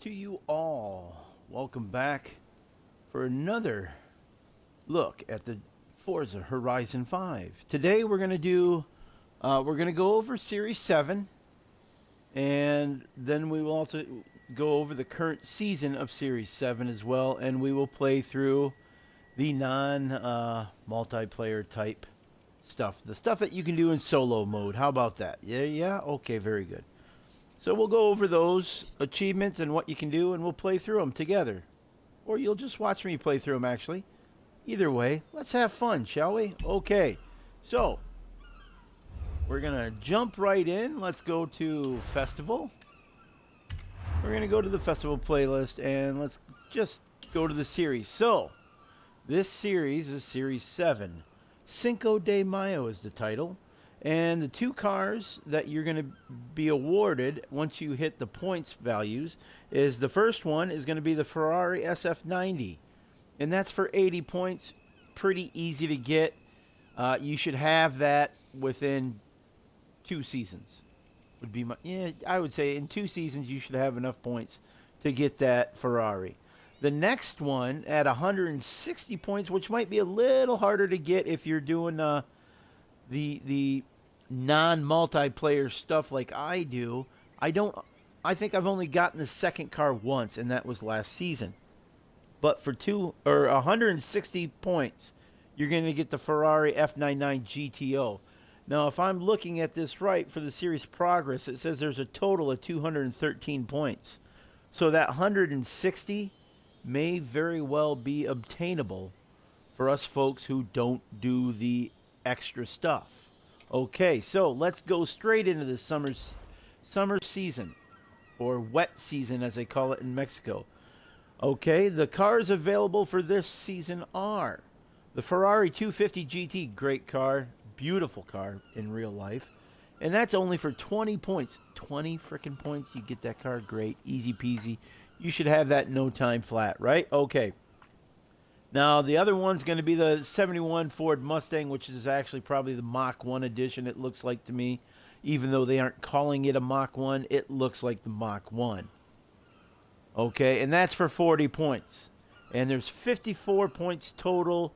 to you all. Welcome back for another look at the Forza Horizon 5. Today we're going to go over Series 7, and then we will also go over the current season of Series 7 as well, and we will play through the multiplayer type stuff. The stuff that you can do in solo mode. How about that? Yeah, okay, very good. So we'll go over those achievements and what you can do, and we'll play through them together. Or you'll just watch me play through them, actually. Either way, let's have fun, shall we? Okay, so we're going to jump right in. Let's go to Festival. We're going to go to the Festival playlist, and let's just go to the series. So, this series is Series 7. Cinco de Mayo is the title. And the two cars that you're going to be awarded once you hit the points values is the first one is going to be the Ferrari SF90. And that's for 80 points. Pretty easy to get. You should have that within 2 seasons. I would say in 2 seasons you should have enough points to get that Ferrari. The next one at 160 points, which might be a little harder to get if you're doing the non-multiplayer stuff like I do. I think I've only gotten the second car once, and that was last season. But for 160 points, you're going to get the Ferrari F99 GTO. Now, if I'm looking at this right for the series progress, it says there's a total of 213 points. So that 160 may very well be obtainable for us folks who don't do the extra stuff. Okay, so let's go straight into the summer season, or wet season as they call it in Mexico. Okay, the cars available for this season are the Ferrari 250 GT, great car, beautiful car in real life, and that's only for 20 points. 20 freaking points, you get that car, great, easy peasy. You should have that in no time flat, right? Okay. Now, the other one's going to be the 71 Ford Mustang, which is actually probably the Mach 1 edition, it looks like to me. Even though they aren't calling it a Mach 1, it looks like the Mach 1. Okay, and that's for 40 points. And there's 54 points total.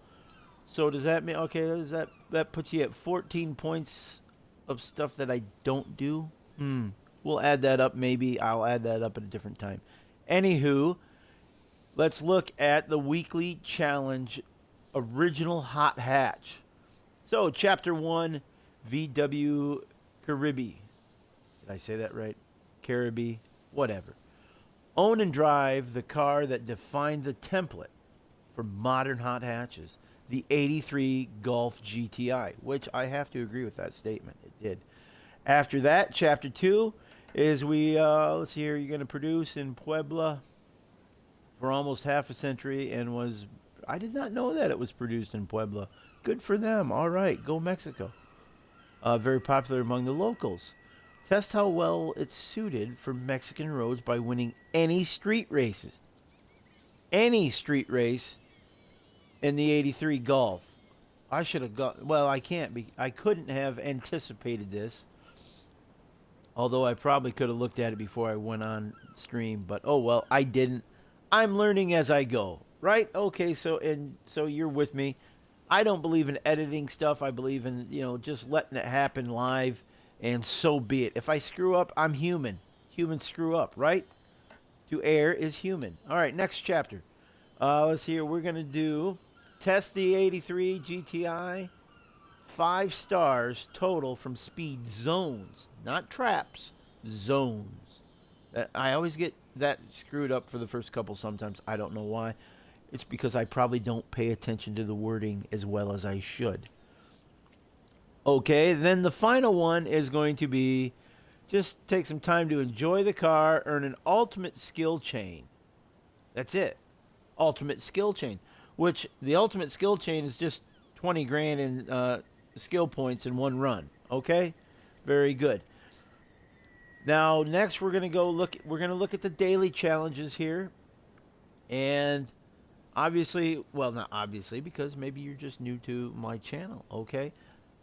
So does that mean, okay, that puts you at 14 points of stuff that I don't do? We'll add that up maybe. I'll add that up at a different time. Anywho, let's look at the weekly challenge original hot hatch. So, Chapter 1, VW Caribe. Did I say that right? Caribe, whatever. Own and drive the car that defined the template for modern hot hatches, the 83 Golf GTI, which I have to agree with that statement. It did. After that, Chapter 2 is let's see here, you're going to produce in Puebla for almost half a century, and I did not know that it was produced in Puebla. Good for them. All right, go Mexico. Very popular among the locals. Test how well it's suited for Mexican roads by winning any street races. Any street race in the 83 Golf. I should have got, well, I couldn't have anticipated this. Although I probably could have looked at it before I went on stream, but oh well, I didn't. I'm learning as I go, right? Okay, so you're with me. I don't believe in editing stuff. I believe in, just letting it happen live, and so be it. If I screw up, I'm human. Humans screw up, right? To err is human. All right, next chapter. Let's see here. We're going to do test the 83 GTI. 5 stars total from speed zones, not traps, zones. I always get that screwed up for the first couple sometimes. I don't know why. It's because I probably don't pay attention to the wording as well as I should. Okay, then the final one is going to be just take some time to enjoy the car, earn an ultimate skill chain. That's it. Ultimate skill chain. Which the ultimate skill chain is just 20 grand in skill points in one run. Okay? Very good. Now, next we're going to look at the daily challenges here. And obviously, well, not obviously, because maybe you're just new to my channel, okay?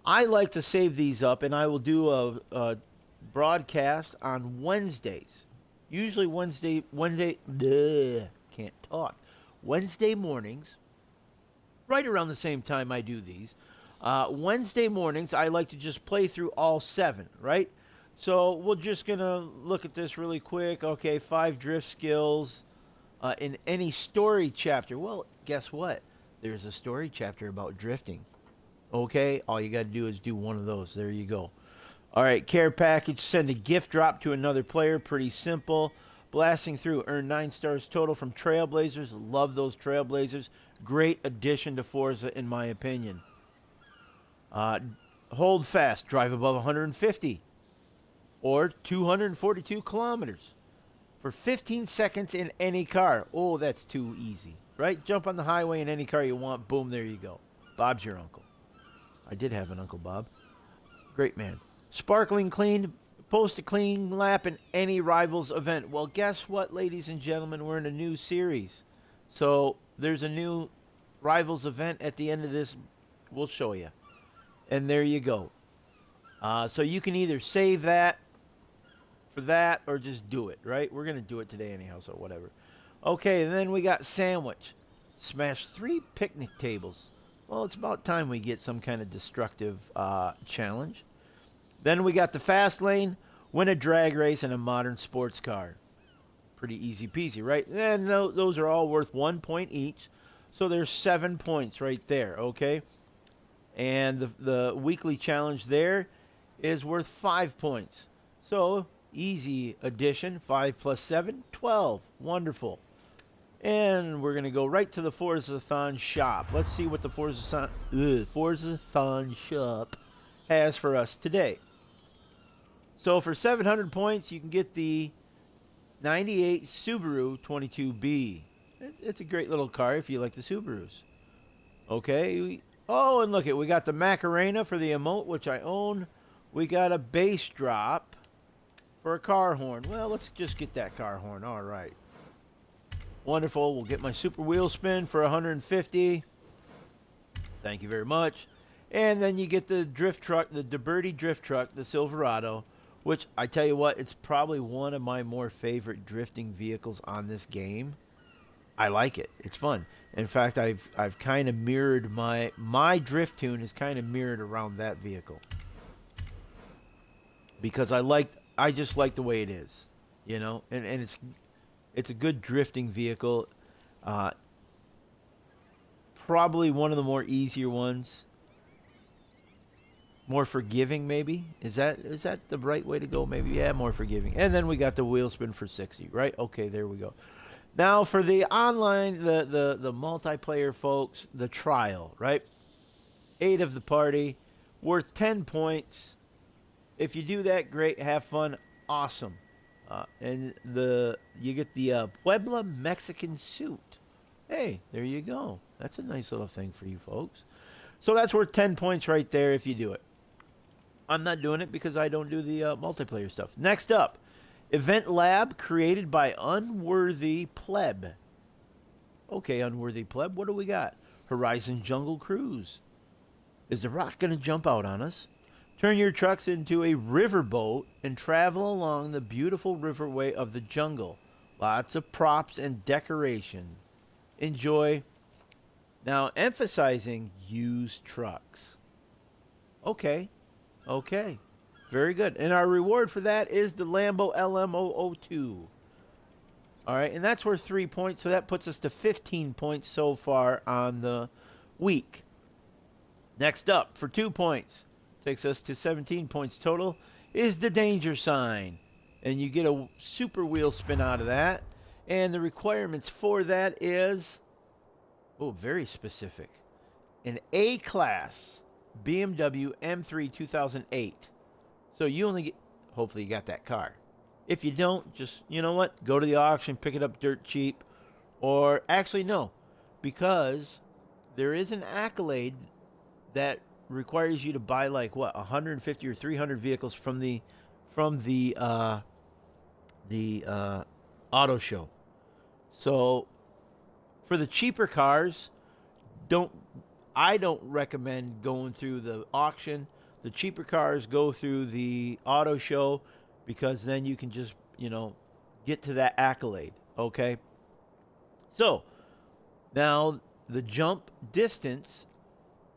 I like to save these up, and I will do a broadcast on Wednesdays. Usually can't talk. Wednesday mornings, right around the same time I do these. Wednesday mornings, I like to just play through all 7, right? So we're just going to look at this really quick. Okay, 5 drift skills in any story chapter. Well, guess what? There's a story chapter about drifting. Okay, all you got to do is do one of those. There you go. All right, care package, send a gift drop to another player. Pretty simple. Blasting through, earn 9 stars total from Trailblazers. Love those Trailblazers. Great addition to Forza, in my opinion. Hold fast, drive above 150 or 242 kilometers for 15 seconds in any car. Oh, that's too easy, right? Jump on the highway in any car you want. Boom, there you go. Bob's your uncle. I did have an Uncle Bob. Great man. Sparkling clean, post a clean lap in any Rivals event. Well, guess what, ladies and gentlemen? We're in a new series. So there's a new Rivals event at the end of this. We'll show you. And there you go. So you can either save that for that or just do it, right? We're going to do it today anyhow, so whatever. Okay, and then we got sandwich. Smash 3 picnic tables. Well, it's about time we get some kind of destructive challenge. Then we got the fast lane. Win a drag race in a modern sports car. Pretty easy peasy, right? And those are all worth 1 point each. So there's 7 points right there, okay? And the weekly challenge there is worth 5 points. So easy addition. 5 plus 7, 12. Wonderful. And we're going to go right to the Forzathon Shop. Let's see what the Forzathon Shop has for us today. So for 700 points, you can get the 98 Subaru 22B. It's a great little car if you like the Subarus. Okay. Oh, and look we got the Macarena for the emote, which I own. We got a bass drop for a car horn. Well, let's just get that car horn. All right. Wonderful. We'll get my super wheel spin for 150. Thank you very much. And then you get the drift truck, the DeBerti drift truck, the Silverado, which I tell you what, it's probably one of my more favorite drifting vehicles on this game. I like it. It's fun. In fact, I've kind of mirrored my drift tune is kind of mirrored around that vehicle. Because I just like the way it is, you know, and it's a good drifting vehicle. Probably one of the more easier ones. More forgiving, maybe. Is that the right way to go? Maybe, yeah, more forgiving. And then we got the wheel spin for 60, right? Okay, there we go. Now for the online, the multiplayer folks, the trial, right? 8 of the party, worth 10 points. If you do that, great, have fun, awesome. And you get the Puebla Mexican suit. Hey, there you go. That's a nice little thing for you folks. So that's worth 10 points right there if you do it. I'm not doing it because I don't do the multiplayer stuff. Next up, Event Lab created by Unworthy Pleb. Okay, Unworthy Pleb, what do we got? Horizon Jungle Cruise. Is the rock going to jump out on us? Turn your trucks into a riverboat and travel along the beautiful riverway of the jungle. Lots of props and decoration. Enjoy. Now, emphasizing used trucks. Okay. Very good. And our reward for that is the Lambo LM002. All right, and that's worth 3 points, so that puts us to 15 points so far on the week. Next up, for 2 points, takes us to 17 points total, is the danger sign. And you get a super wheel spin out of that. And the requirements for that is, very specific. An A-class BMW M3 2008. So you only get, hopefully you got that car. If you don't, just, you know what, go to the auction, pick it up dirt cheap. Or actually, no, because there is an accolade that requires you to buy 150 or 300 vehicles from the auto show. So for the cheaper cars, I don't recommend going through the auction. The cheaper cars go through the auto show because then you can just, get to that accolade. Okay. So now the jump distance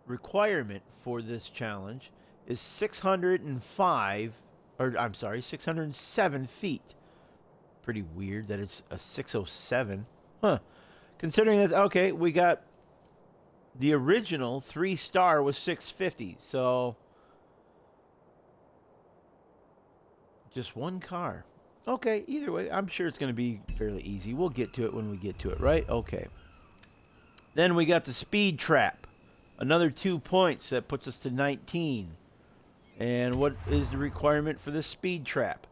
requirement for this challenge is 605, or I'm sorry, 607 feet. Pretty weird that it's a 607. Huh. Considering that, okay, we got the original 3-star was 650. So just one car. Okay, either way, I'm sure it's going to be fairly easy. We'll get to it when we get to it, right? Okay. Then we got the speed trap. Another 2 points. That puts us to 19. And what is the requirement for the speed trap?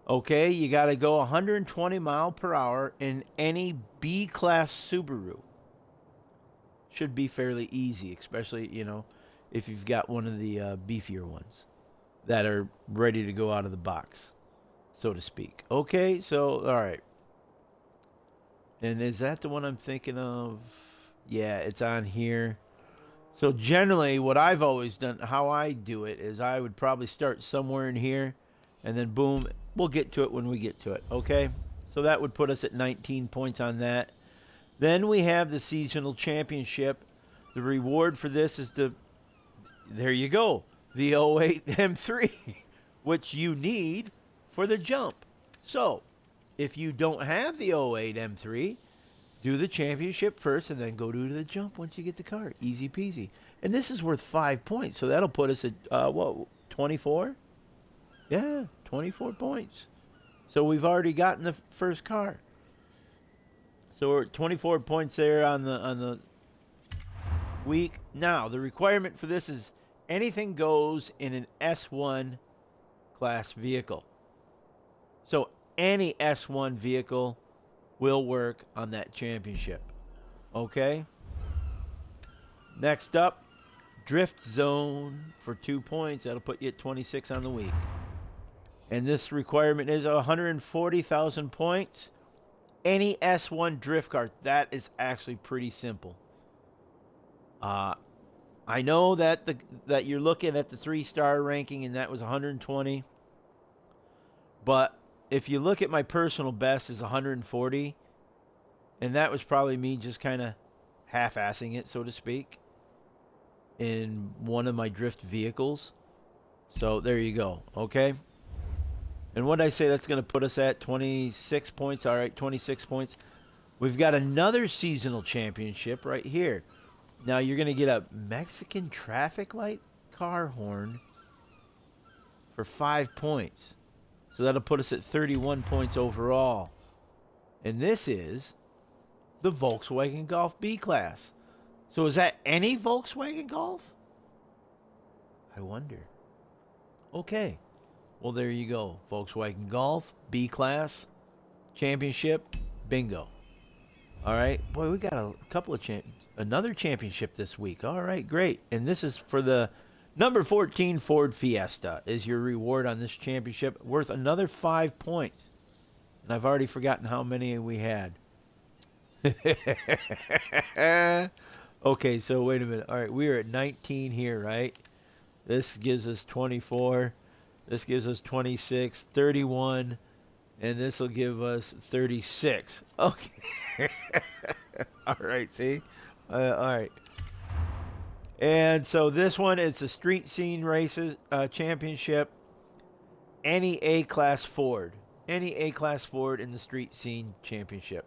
Okay, you got to go 120 mile per hour in any B-class Subaru. Should be fairly easy, especially, if you've got one of the beefier ones that are ready to go out of the box, so to speak. Okay, so, all right. And is that the one I'm thinking of? Yeah, it's on here. So generally, what I've always done, how I do it, is I would probably start somewhere in here, and then boom, we'll get to it when we get to it, okay? So that would put us at 19 points on that. Then we have the seasonal championship. The reward for this is there you go, the 08 M3, which you need for the jump. So if you don't have the 08 M3, do the championship first and then go do the jump once you get the car. Easy peasy. And this is worth 5 points. So that'll put us at, 24? Yeah, 24 points. So we've already gotten the first car. So we're at 24 points there on the week. Now, the requirement for this is anything goes in an S1 class vehicle. So any S1 vehicle will work on that championship. Okay? Next up, Drift Zone for 2 points. That'll put you at 26 on the week. And this requirement is 140,000 points. Any S1 drift car. That is actually pretty simple. I know that that you're looking at the 3-star ranking, and that was 120. But if you look at my personal best is 140, and that was probably me just kind of half-assing it, so to speak, in one of my drift vehicles. So there you go, okay? And what I say, that's going to put us at 26 points. All right, 26 points. We've got another seasonal championship right here. Now you're going to get a Mexican traffic light car horn for 5 points. So that'll put us at 31 points overall. And this is the Volkswagen Golf B-Class. So is that any Volkswagen Golf? I wonder. Okay. Well, there you go. Volkswagen Golf, B-Class, Championship, bingo. All right. Boy, we got a couple of another championship this week. All right, great. And this is for the number 14 Ford Fiesta is your reward on this championship, worth another 5 points. And I've already forgotten how many we had. Okay, so wait a minute. All right, we are at 19 here, right? This gives us 24. This gives us 26, 31, and this will give us 36. Okay. All right, see? All right. And so this one is the Street Scene Races Championship. Any A-Class Ford. Any A-Class Ford in the Street Scene Championship.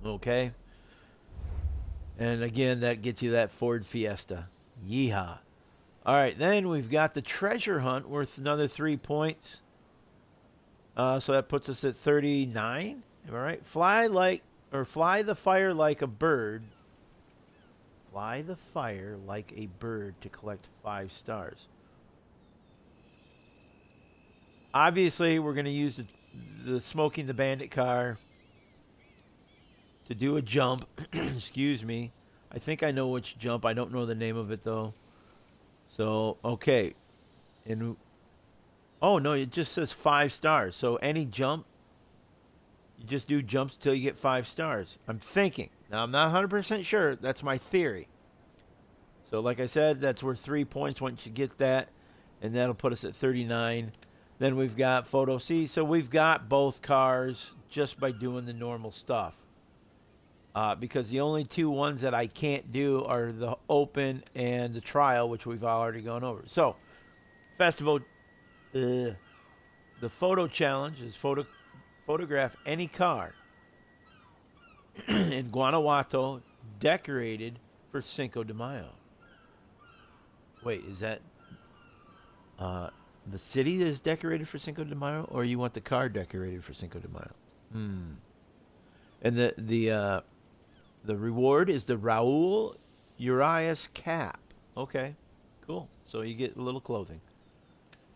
Okay? And again, that gets you that Ford Fiesta. Yeehaw. All right, then we've got the treasure hunt worth another 3 points. So that puts us at 39. Am I right? Fly the fire like a bird. Fly the fire like a bird to collect 5 stars. Obviously, we're going to use the Smoking the Bandit car to do a jump. Excuse me. I think I know which jump. I don't know the name of it, though. So, okay. And oh, no, it just says 5 stars. So any jump, you just do jumps till you get 5 stars. I'm thinking. Now, I'm not 100% sure. That's my theory. So, like I said, that's worth 3 points once you get that. And that'll put us at 39. Then we've got Photo C. So we've got both cars just by doing the normal stuff. Because the only two ones that I can't do are the open and the trial, which we've already gone over. So, festival, the photo challenge is photograph any car in Guanajuato decorated for Cinco de Mayo. Wait, is that the city is decorated for Cinco de Mayo, or you want the car decorated for Cinco de Mayo? And the reward is the Raul Urias cap. Okay, cool. So you get a little clothing.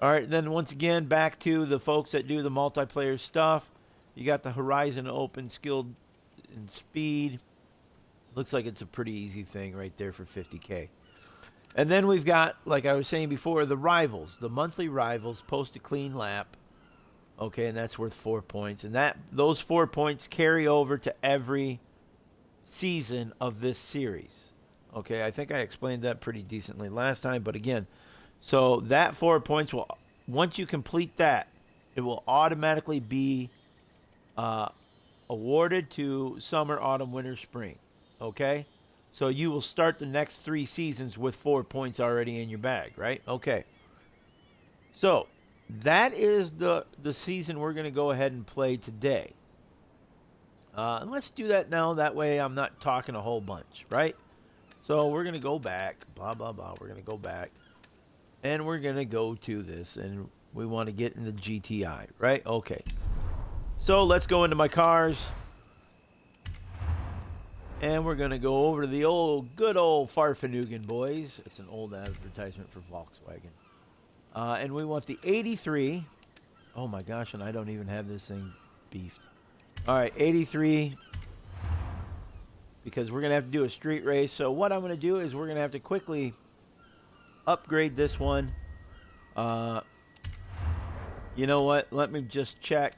All right, then once again, back to the folks that do the multiplayer stuff. You got the Horizon Open Skilled in Speed. Looks like it's a pretty easy thing right there for 50K. And then we've got, like I was saying before, the rivals. The monthly rivals post a clean lap. Okay, and that's worth 4 points. And those 4 points carry over to every season of this series. Okay, I think I explained that pretty decently last time, but again, so that 4 points will, once you complete that, it will automatically be awarded to summer, autumn, winter, spring. Okay, so you will start the next 3 seasons with 4 points already in your bag, right? Okay, so that is the season we're going to go ahead and play today. And let's do that now. That way I'm not talking a whole bunch, right? So we're going to go back, blah, blah, blah. We're going to go back. And we're going to go to this. And we want to get in the GTI, right? Okay. So let's go into my cars. And we're going to go over to the good old Farfanugan boys. It's an old advertisement for Volkswagen. And we want the 83. Oh my gosh, and I don't even have this thing beefed. All right, 83, because we're going to have to do a street race. So what I'm going to do is we're going to have to quickly upgrade this one. You know what? Let me just check.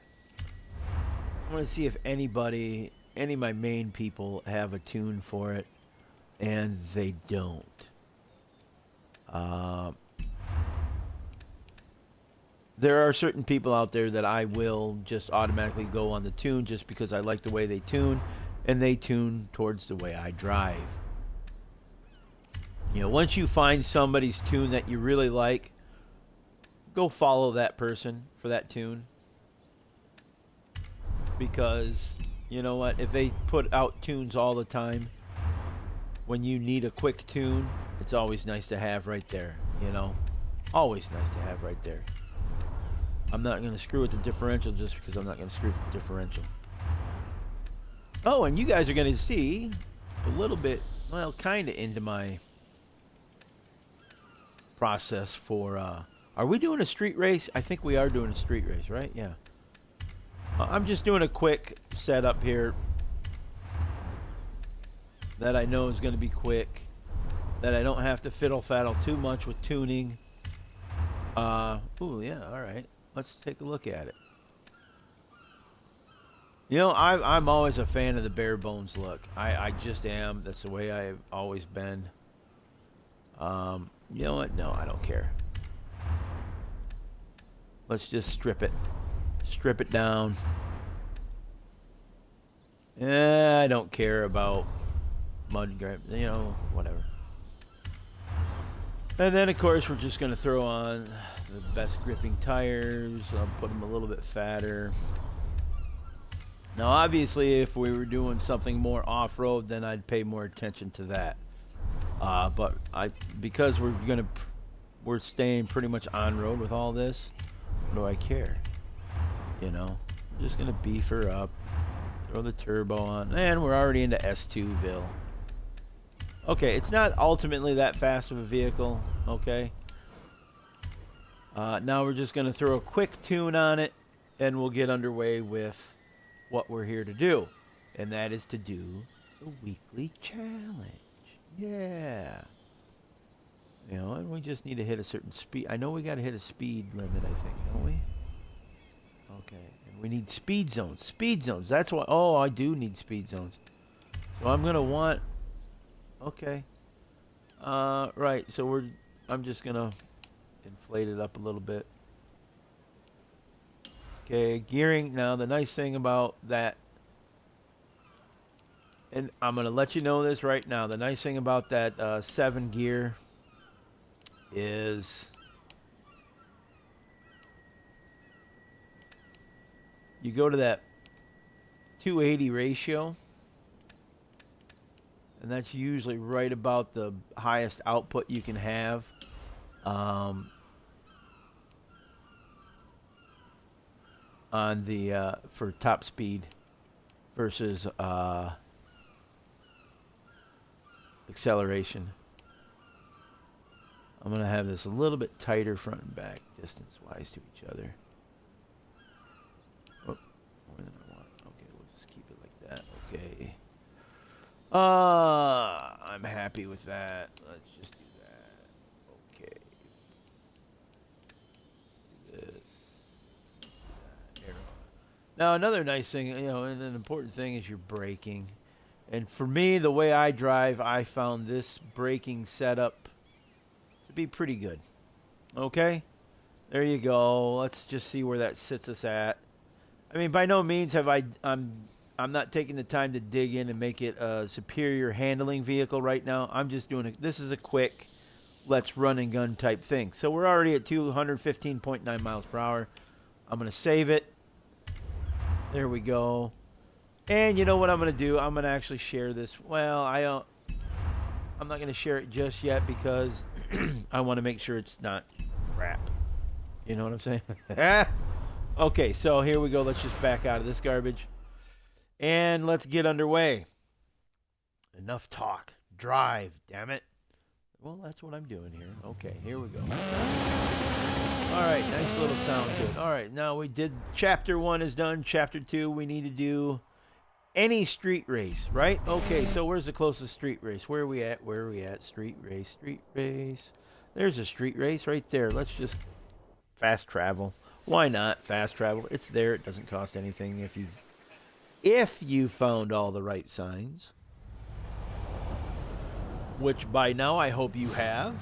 I want to see if any of my main people have a tune for it, and they don't. There are certain people out there that I will just automatically go on the tune just because I like the way they tune, and they tune towards the way I drive. You know, once you find somebody's tune that you really like, go follow that person for that tune. Because, you know what, if they put out tunes all the time, when you need a quick tune, it's always nice to have right there, you know? Always nice to have right there. I'm not going to screw with the differential just because I'm not going to screw with the differential. Oh, and you guys are going to see a little bit, well, kind of into my process for, are we doing a street race? I think we are doing a street race, right? Yeah. I'm just doing a quick setup here that I know is going to be quick, that I don't have to fiddle-faddle too much with tuning. Ooh, yeah, all right. Let's take a look at it. You know, I'm always a fan of the bare bones look. I just am. That's the way I've always been. You know what? No, I don't care. Let's just strip it. Strip it down. I don't care about mud grip. You know, whatever. And then, of course, we're just going to throw on the best gripping tires. I'll put them a little bit fatter. Now, obviously, if we were doing something more off-road, then I'd pay more attention to that. But because we're staying pretty much on-road with all this, what do I care? You know, I'm just gonna beef her up, throw the turbo on, and we're already into S2ville. Okay, it's not ultimately that fast of a vehicle. Okay. Now we're just gonna throw a quick tune on it, and we'll get underway with what we're here to do, and that is to do the weekly challenge. Yeah. You know, and we just need to hit a certain speed. I know we got to hit a speed limit, I think, don't we? Okay. And we need speed zones. Speed zones. That's what. Oh, I do need speed zones. So I'm going to want. Okay. Right. So I'm just going to inflate it up a little bit. Okay, gearing. Now, the nice thing about that, and I'm going to let you know this right now. The nice thing about that 7 gear is you go to that 280 ratio, and that's usually right about the highest output you can have. On the for top speed versus acceleration. I'm going to have this a little bit tighter front and back distance-wise to each other. Oh, more than I want. Okay, we'll just keep it like that. Okay. I'm happy with that. Let's just do that. Okay. Let's do this. Let's do that. Here. Now, another nice thing, you know, and an important thing is your braking. And for me, the way I drive, I found this braking setup to be pretty good. Okay? There you go. Let's just see where that sits us at. I mean, by no means have I'm not taking the time to dig in and make it a superior handling vehicle right now. I'm just doing it. This is a quick, let's run and gun type thing. So we're already at 215.9 miles per hour. I'm going to save it. There we go. And you know what I'm going to do? I'm going to actually share this. Well, I'm not going to share it just yet because I want to make sure it's not crap. You know what I'm saying? Okay, so here we go. Let's just back out of this garbage. And let's get underway. Enough talk. Drive, damn it. Well, that's what I'm doing here. Okay, here we go. All right, nice little sound to it. All right, now we did Chapter 1 is done. Chapter 2, we need to do any street race, right? Okay, so where's the closest street race? Where are we at? Where are we at? Street race, street race. There's a street race right there. Let's just fast travel. Why not fast travel? It's there. It doesn't cost anything if you found all the right signs, which by now I hope you have,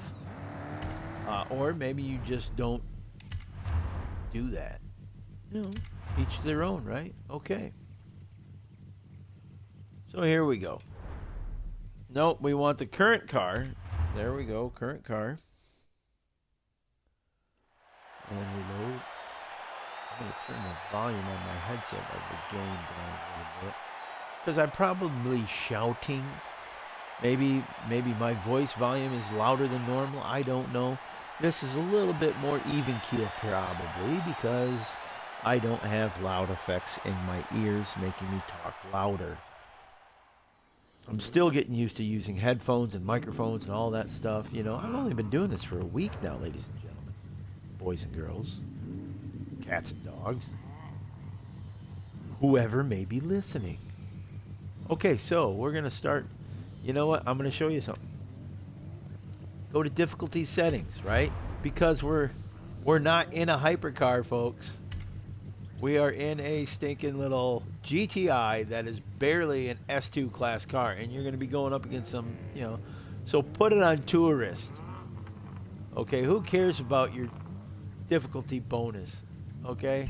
or maybe you just don't do that. You know, each their own, right? Okay. So here we go. Nope, we want the current car. There we go, current car. And reload. I'm going to turn the volume on my headset of the game down a little bit, because I'm probably shouting. Maybe my voice volume is louder than normal. I don't know. This is a little bit more even keel probably because I don't have loud effects in my ears making me talk louder. I'm still getting used to using headphones and microphones and all that stuff. You know, I've only been doing this for a week now, ladies and gentlemen, boys and girls, cats and dogs, whoever may be listening. Okay, so we're going to start. You know what? I'm going to show you something. Go to difficulty settings, right? Because we're not in a hypercar, folks. We are in a stinking little GTI that is barely an S2 class car, and you're going to be going up against some, you know. So put it on tourist. Okay, who cares about your difficulty bonus? Okay?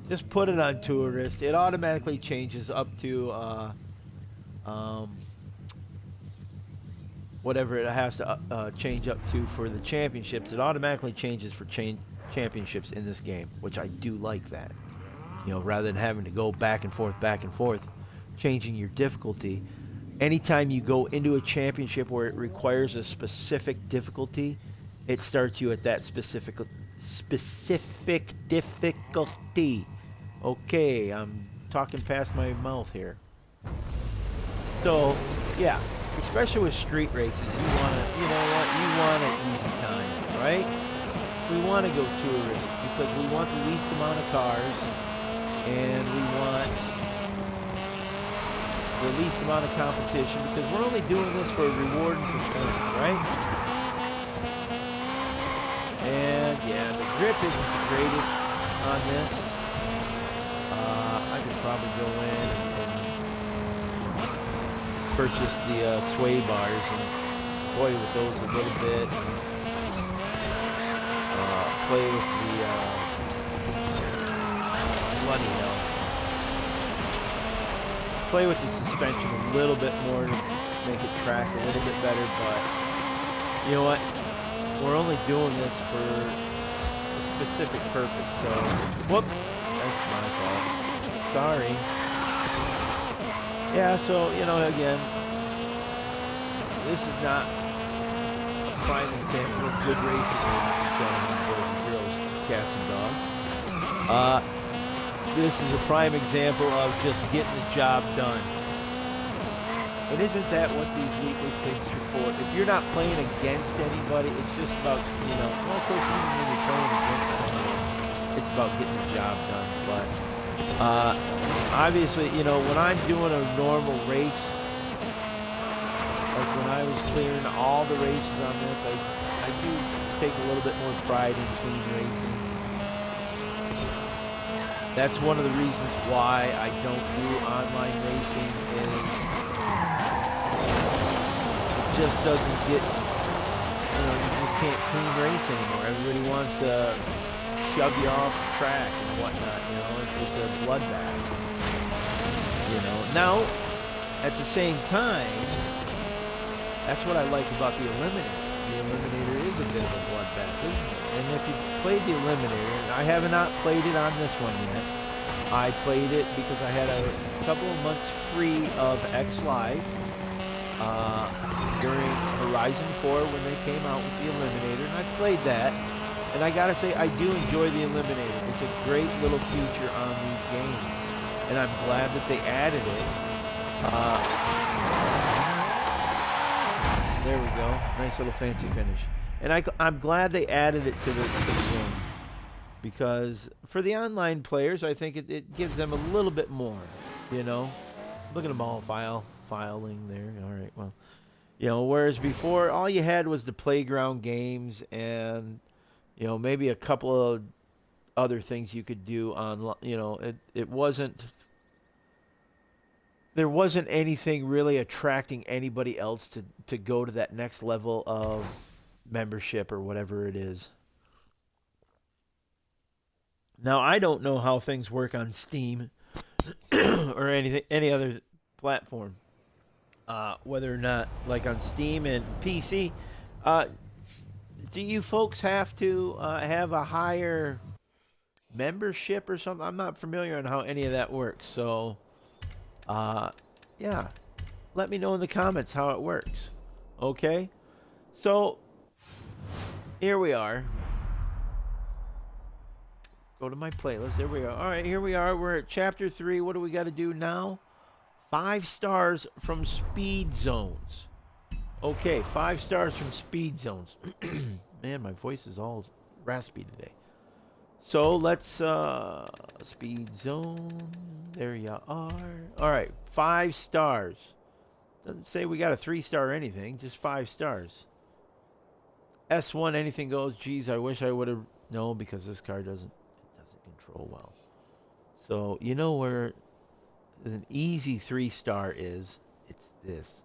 Just put it on tourist. It automatically changes up to whatever it has to change up to for the championships. It automatically changes for championships in this game, which I do like that. You know, rather than having to go back and forth, changing your difficulty. Anytime you go into a championship where it requires a specific difficulty, it starts you at that specific difficulty. Okay, I'm talking past my mouth here. So, yeah. Especially with street races, you want an easy time, right? We want to go tourist because we want the least amount of cars and we want the least amount of competition because we're only doing this for reward and for points, right? And yeah, the grip isn't the greatest on this. I could probably go in and purchase the sway bars and toy with those a little bit. Play with the funny though. Play with the suspension a little bit more to make it track a little bit better, but you know what? We're only doing this for a specific purpose, so whoop, that's my fault. Sorry. Yeah, so you know, again, this is not a prime example of good racing, ladies and gentlemen, boys and girls, cats and dogs. This is a prime example of just getting the job done. And isn't that what these weekly things are for? If you're not playing against anybody, it's just about, you know, well, of course, even when you're playing against someone, it's about getting the job done. But obviously, you know, when I'm doing a normal race, like when I was clearing all the races on this, I do take a little bit more pride in clean racing. That's one of the reasons why I don't do online racing is it just doesn't get, you know, you just can't clean race anymore. Everybody wants to shove you off the track and whatnot, you know, it's a bloodbath, you know. Now, at the same time, that's what I like about the Eliminator. The Eliminator is a bit of a bloodbath, isn't it? And if you played the Eliminator, and I have not played it on this one yet, I played it because I had a couple of months free of X Live during Horizon 4 when they came out with the Eliminator, and I played that. And I gotta say, I do enjoy the Eliminator. It's a great little feature on these games, and I'm glad that they added it. There we go. Nice little fancy finish. And I'm glad they added it to the game. Because for the online players, I think it gives them a little bit more, you know. Look at them all filing there. All right, well, you know, whereas before, all you had was the playground games and, you know, maybe a couple of other things you could do on, you know, it wasn't, there wasn't anything really attracting anybody else to go to that next level of membership or whatever it is. Now, I don't know how things work on Steam or any other platform. Whether or not, like on Steam and PC, do you folks have to have a higher membership or something? I'm not familiar on how any of that works. So, yeah, let me know in the comments how it works. Okay? So, here we are. Go to my playlist. There we are. All right, here we are. We're at Chapter 3. What do we got to do now? 5 stars from Speed Zones. Okay, 5 stars from Speed Zones. Man, my voice is all raspy today. So let's Speed Zone. There you are. All right, 5 stars. Doesn't say we got a 3-star or anything, just 5 stars. S1, anything goes. Geez, I wish I would have. No, because this car doesn't control well. So you know where an easy 3-star is? It's this.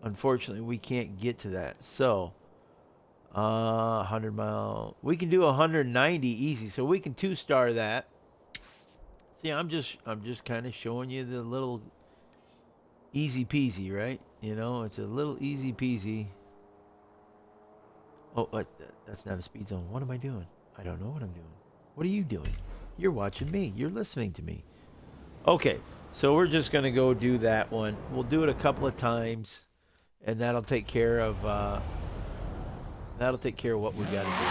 Unfortunately, we can't get to that. So 100 mile. We can do 190 easy. So we can 2-star that. See, I'm just kind of showing you the little easy peasy, right? You know, it's a little easy peasy. Oh, that's not a speed zone. What am I doing? I don't know what I'm doing. What are you doing? You're watching me. You're listening to me. Okay, so we're just going to go do that one. We'll do it a couple of times, and that'll take care of what we got to do.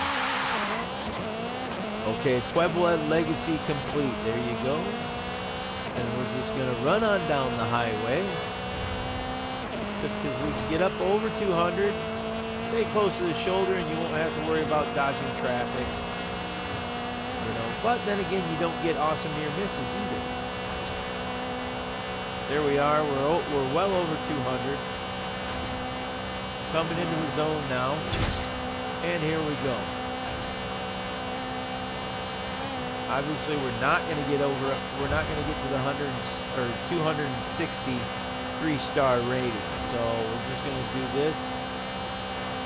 Okay, Puebla Legacy complete. There you go. And we're just going to run on down the highway. Just because we can get up over 200. Stay close to the shoulder and you won't have to worry about dodging traffic. You know, but then again, you don't get awesome near misses either. There we are. We're well over 200. Coming into the zone now. And here we go. Obviously, we're not going to get to the 260 3-star rating. So we're just going to do this.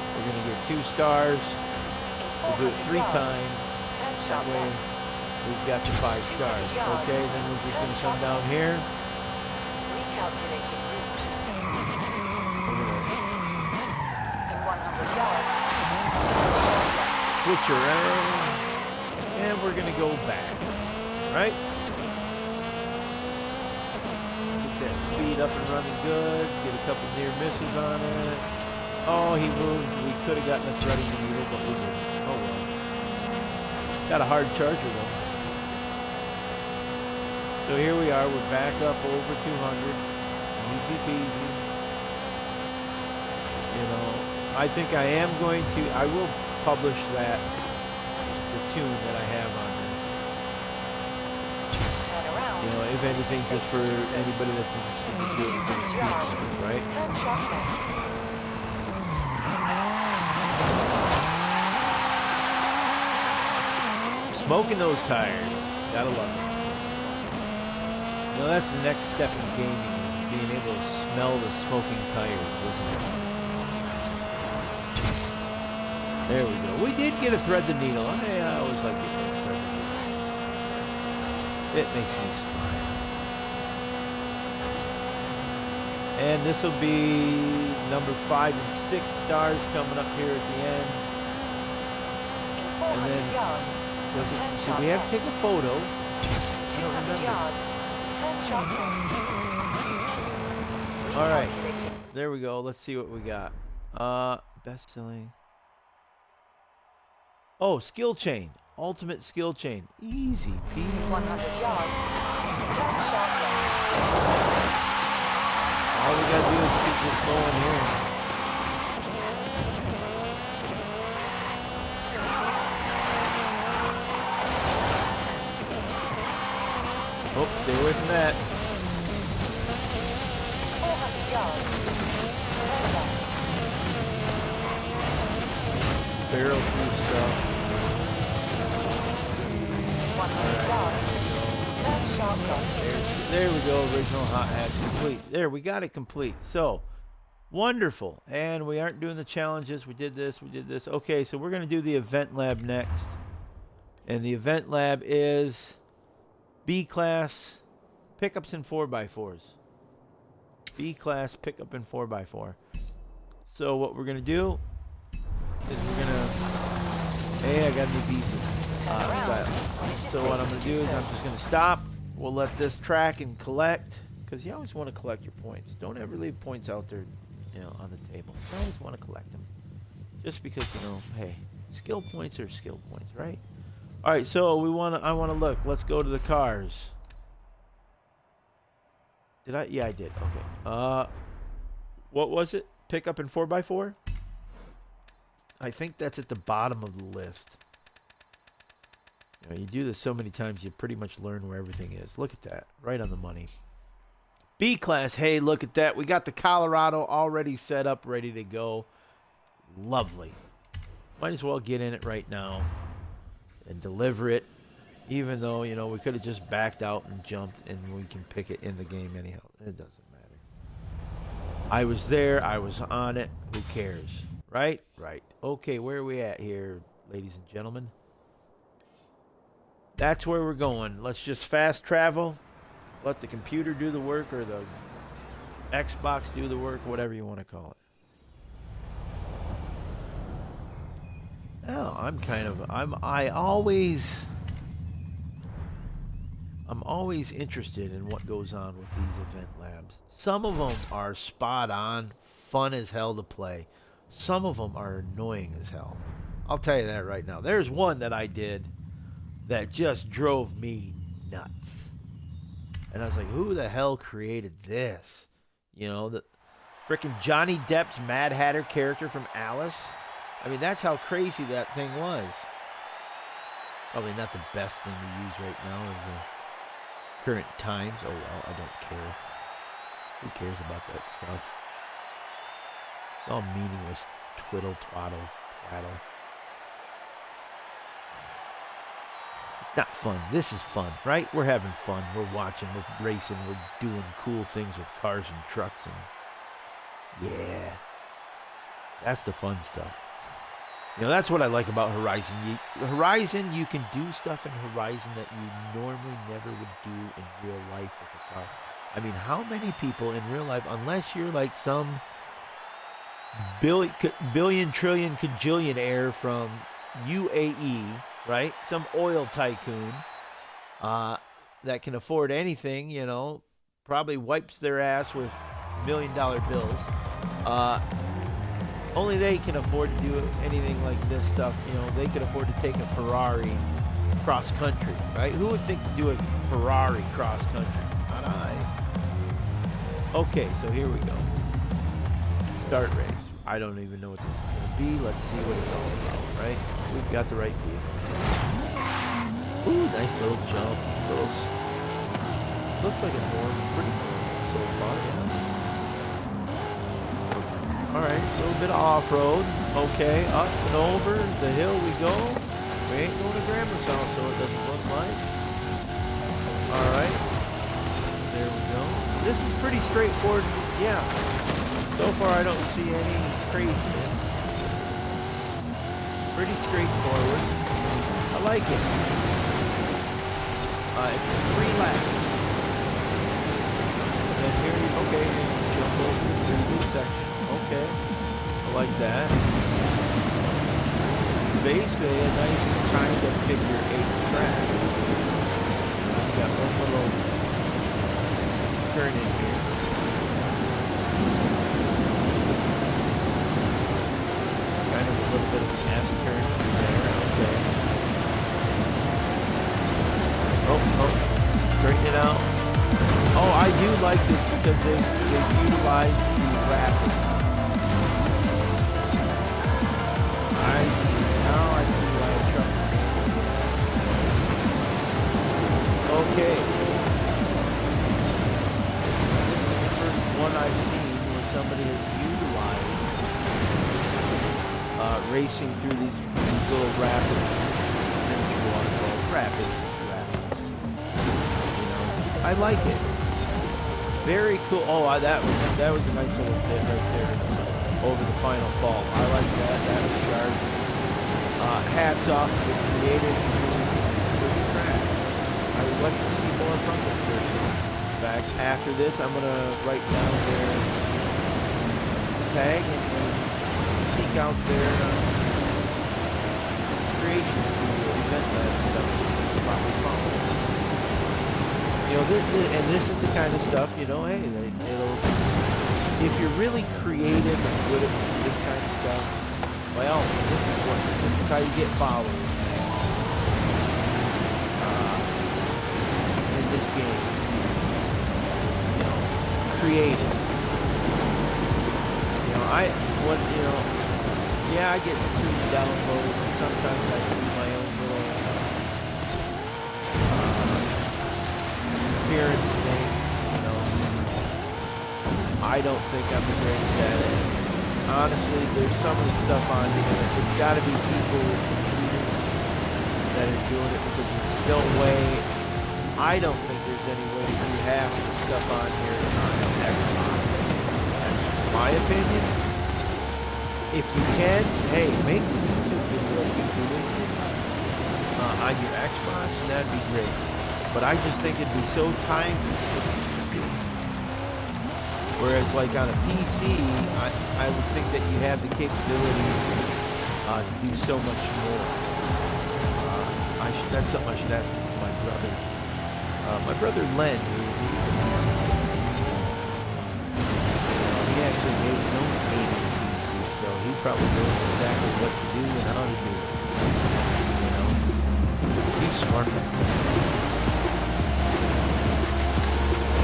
We're going to get 2 stars. We'll do it 3 times. That way we've got the 5 stars. Okay, then we're just going to come down here. Recalculating route. In 100 yards. Switch around. And we're going to go back. Right? Get that speed up and running good. Get a couple near misses on it. Oh, he moved. We could have gotten a threading needle, but we didn't. Oh well. Got a hard charger though. So here we are. We're back up over 200. Easy peasy. You know, I think I am going to. I will publish that. The tune that I have on this. You know, if anything, just for anybody that's interested in doing some speed, right? Smoking those tires. Gotta love it. You know, that's the next step in gaming, is being able to smell the smoking tires, isn't it? There we go. We did get a thread the needle. I always like getting a thread the needle. It makes me smile. And this will be number 5 and 6 stars coming up here at the end. And then, did we have to take a photo? I don't remember. All right. There we go. Let's see what we got. Best-selling. Oh, skill chain. Ultimate skill chain. Easy peasy. 100 yards. All we gotta do is keep this going here. Oh, stay away from that. 400 yards. Barrel through stuff. 100 yards. Turn sharp left. There we go. Original hot hatch complete. There, we got it complete. So, wonderful. And we aren't doing the challenges. We did this. We did this. Okay, so we're going to do the event lab next. And the event lab is B-class pickups in 4x4s. B-class pickup in 4x4. So what we're going to do is we're going to... Hey, I got a new piece style. So what I'm going to do is I'm just going to stop. We'll let this track and collect. Because you always want to collect your points. Don't ever leave points out there, you know, on the table. You always want to collect them. Just because, you know, hey, skill points are skill points, right? All right, so I want to look. Let's go to the cars. Did I? Yeah, I did. Okay. What was it? Pickup in 4x4? I think that's at the bottom of the list. You know, you do this so many times, you pretty much learn where everything is. Look at that. Right on the money. B-class. Hey, look at that. We got the Colorado already set up, ready to go. Lovely. Might as well get in it right now and deliver it, even though, you know, we could have just backed out and jumped and we can pick it in the game anyhow. It doesn't matter. I was there. I was on it. Who cares? Right? Right. Okay, where are we at here, ladies and gentlemen? That's where we're going. Let's just fast travel. Let the computer do the work, or the Xbox do the work, whatever you want to call it. Oh, I'm always interested in what goes on with these event labs. Some of them are spot on, fun as hell to play. Some of them are annoying as hell. I'll tell you that right now. There's one that I did that just drove me nuts. And I was like, who the hell created this? You know, the freaking Johnny Depp's Mad Hatter character from Alice. I mean, that's how crazy that thing was. Probably not the best thing to use right now is current times. Oh, well, I don't care. Who cares about that stuff? It's all meaningless twiddle, twaddle, tattle. It's not fun. This is fun, right? We're having fun. We're watching. We're racing. We're doing cool things with cars and trucks. And yeah, that's the fun stuff. You know, that's what I like about Horizon. Horizon, you can do stuff in Horizon that you normally never would do in real life with a car. I mean, how many people in real life, unless you're like some billion, trillion, cajillionaire from UAE, right? Some oil tycoon that can afford anything, you know, probably wipes their ass with $1 million bills. Only they can afford to do anything like this stuff. You know, they could afford to take a Ferrari cross country, right? Who would think to do a Ferrari cross country? Not I. Okay, so here we go. Start race. I don't even know what this is going to be. Let's see what it's all about, right? We've got the right vehicle. Ooh, nice little jump. Looks like a pretty normal so far, yeah. All right, a little bit of off-road. Okay, up and over the hill we go. We ain't going to Grandma's house, so it doesn't look like. All right, there we go. This is pretty straightforward. Yeah, so far I don't see any craziness. Pretty straightforward. I like it. It's 3 laps. And then here you, okay, jump over the previous section. Okay, I like that. Basically a nice kind of figure 8 track. You got one little turn in here. Kind of a little bit of an S turn through there. Okay. Oh, straighten it out. Oh, I do like this because they utilize the rapids. Now I see why it's trouble. Okay. This is the first one I've seen where somebody has utilized racing through these little rapids. And you want to call it rapids, it's rapids. You know, I like it. Very cool. Oh, that was a nice little bit right there over the final fall. I like that. That was sharp. Hats off to the creator of this track. I would like to see more from this person. In fact, after this, I'm going to write down their tag and seek out their creation studio, event lab stuff. Probably follow. You know, this is the kind of stuff, you know, hey, if you're really creative and good at this kind of stuff, well, this is how you get followers in this game. You know, creative. You know, I get to download, and sometimes I do my own little appearance things, you know. I don't think I'm the greatest at it. Honestly, there's some of the stuff on here. It's got to be people with computers that are doing it because there's no way. I don't think there's any way to do half of the stuff on here on Xbox. That's just my opinion. If you can, hey, make a YouTube video like you're doing on your Xbox, and that'd be great. But I just think it'd be so time consuming. Whereas like on a PC, I would think that you have the capabilities to do so much more. That's something I should ask my brother. My brother Len, he's a PC. He actually made his own gaming PC, so he probably knows exactly what to do and how to do it. You know, he's smart.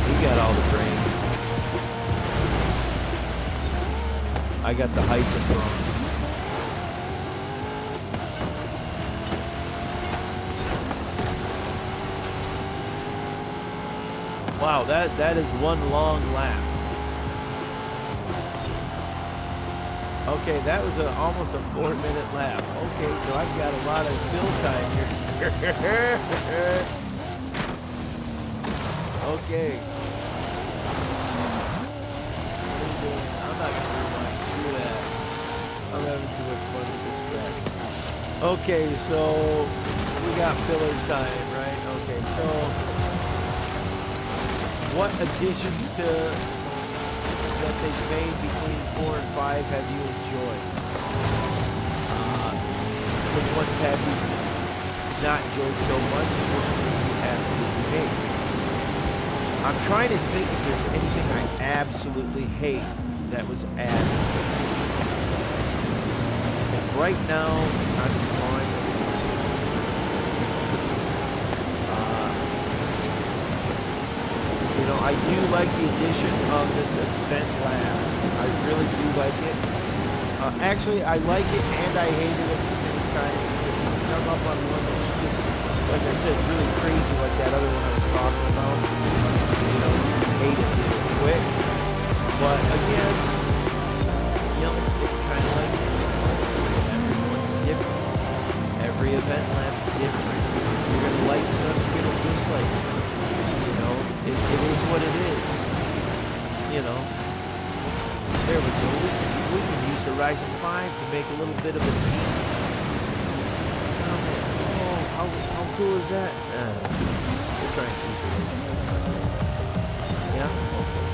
He got all the brains. I got the height and wrong. Wow, that is one long lap. Okay, that was almost a 4-minute lap. Okay, so I've got a lot of fill time here. Okay. I'm not going to rewind through that. I'm having too much fun with this track. Okay, so we got filler time, right? Okay, so what additions to that they've made between 4 and 5 have you enjoyed? Which ones have you not enjoyed so much? Which ones you absolutely hate? I'm trying to think if there's anything I absolutely hate that was added. And right now, I'm drawing. You know, I do like the addition of this event lab. I really do like it. Actually, I like it and I hate it at the same time. If you come up on one that's just, like I said, really crazy, like that other one I was talking about, you know, you hate it really quick. But again, you know, it's kind of like everyone's different. Every event lab's different. You're going to like some, you're going to dislike some. You know, it is what it is. You know. There we go. We can use Horizon 5 to make a little bit of a team. Oh, how cool is that? We'll try and keep it. Yeah? Okay.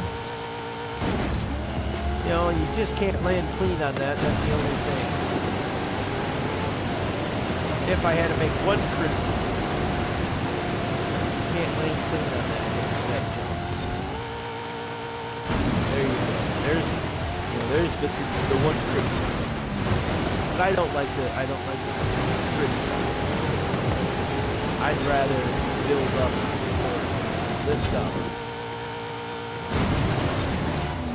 You know, you just can't land clean on that. That's the only thing. If I had to make one criticism, you can't land clean on that jump. There you go. There's the one criticism. But I don't like the criticism. I'd rather build up and support, lift up.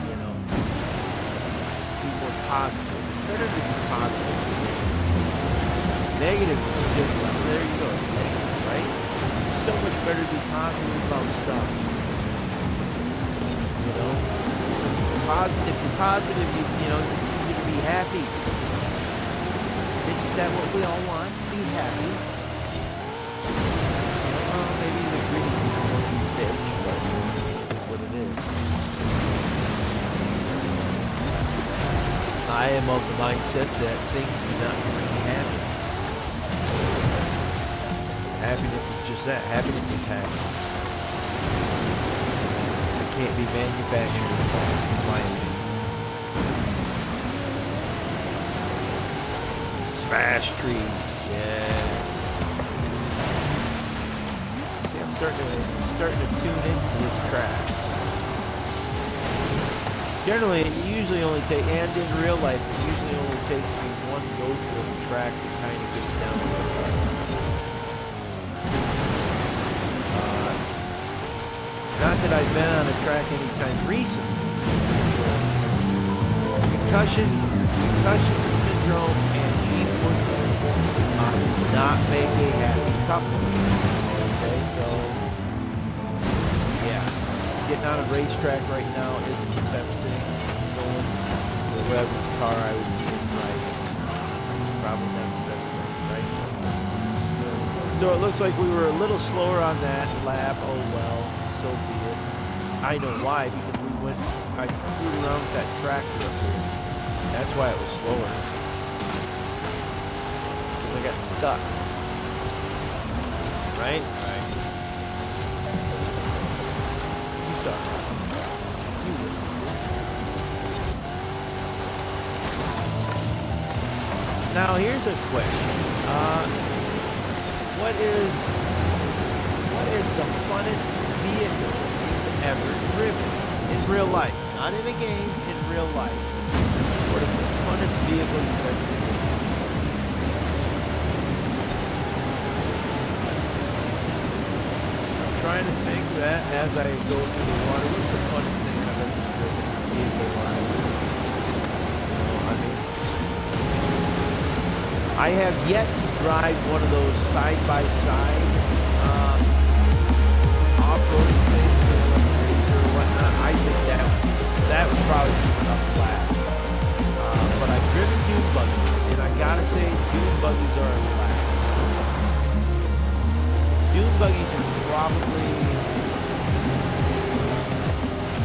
You know, be more positive. It's better to be positive. Negative is just, well, there you go, it's negative, right? It's so much better to be positive about stuff. You know? If you're positive, you know, it's easy to be happy. Isn't that what we all want? Be happy. Maybe the greedy people won't be bitch, but it's what it is. I am of the mindset that things do not bring happiness. Happiness is just that. Happiness is happiness. Can't be manufactured in my opinion. Smash trees, yes. See, I'm starting to tune into this track. Generally, it usually only takes, and in real life, it usually only takes me one go through of the track to kind of get down to the Not that I've been on a track anytime recently. Concussion syndrome and G-forces do not make a happy couple. Okay, so yeah, getting on a racetrack right now isn't the best thing. Going to whoever's car I would be in driving, probably not the best thing, right? So it looks like we were a little slower on that lap. Oh well. So be it. I know why, because I screwed around with that tractor up there. That's why it was slower. Because I got stuck. Right? Right. You saw that. You witnessed it. Now here's a question. What is the funnest vehicle you've ever driven in real life? Not in a game, in real life. What is the funnest vehicle you've ever driven? I'm trying to think that as I go through the water, what's the funnest thing I've ever driven vehicle-wise? You know, I mean, I have yet to drive one of those side-by-side off-roading things or whatnot. I think that would probably be a blast. But I've driven dune buggies, and I gotta say, dune buggies are a blast. Dune buggies are probably,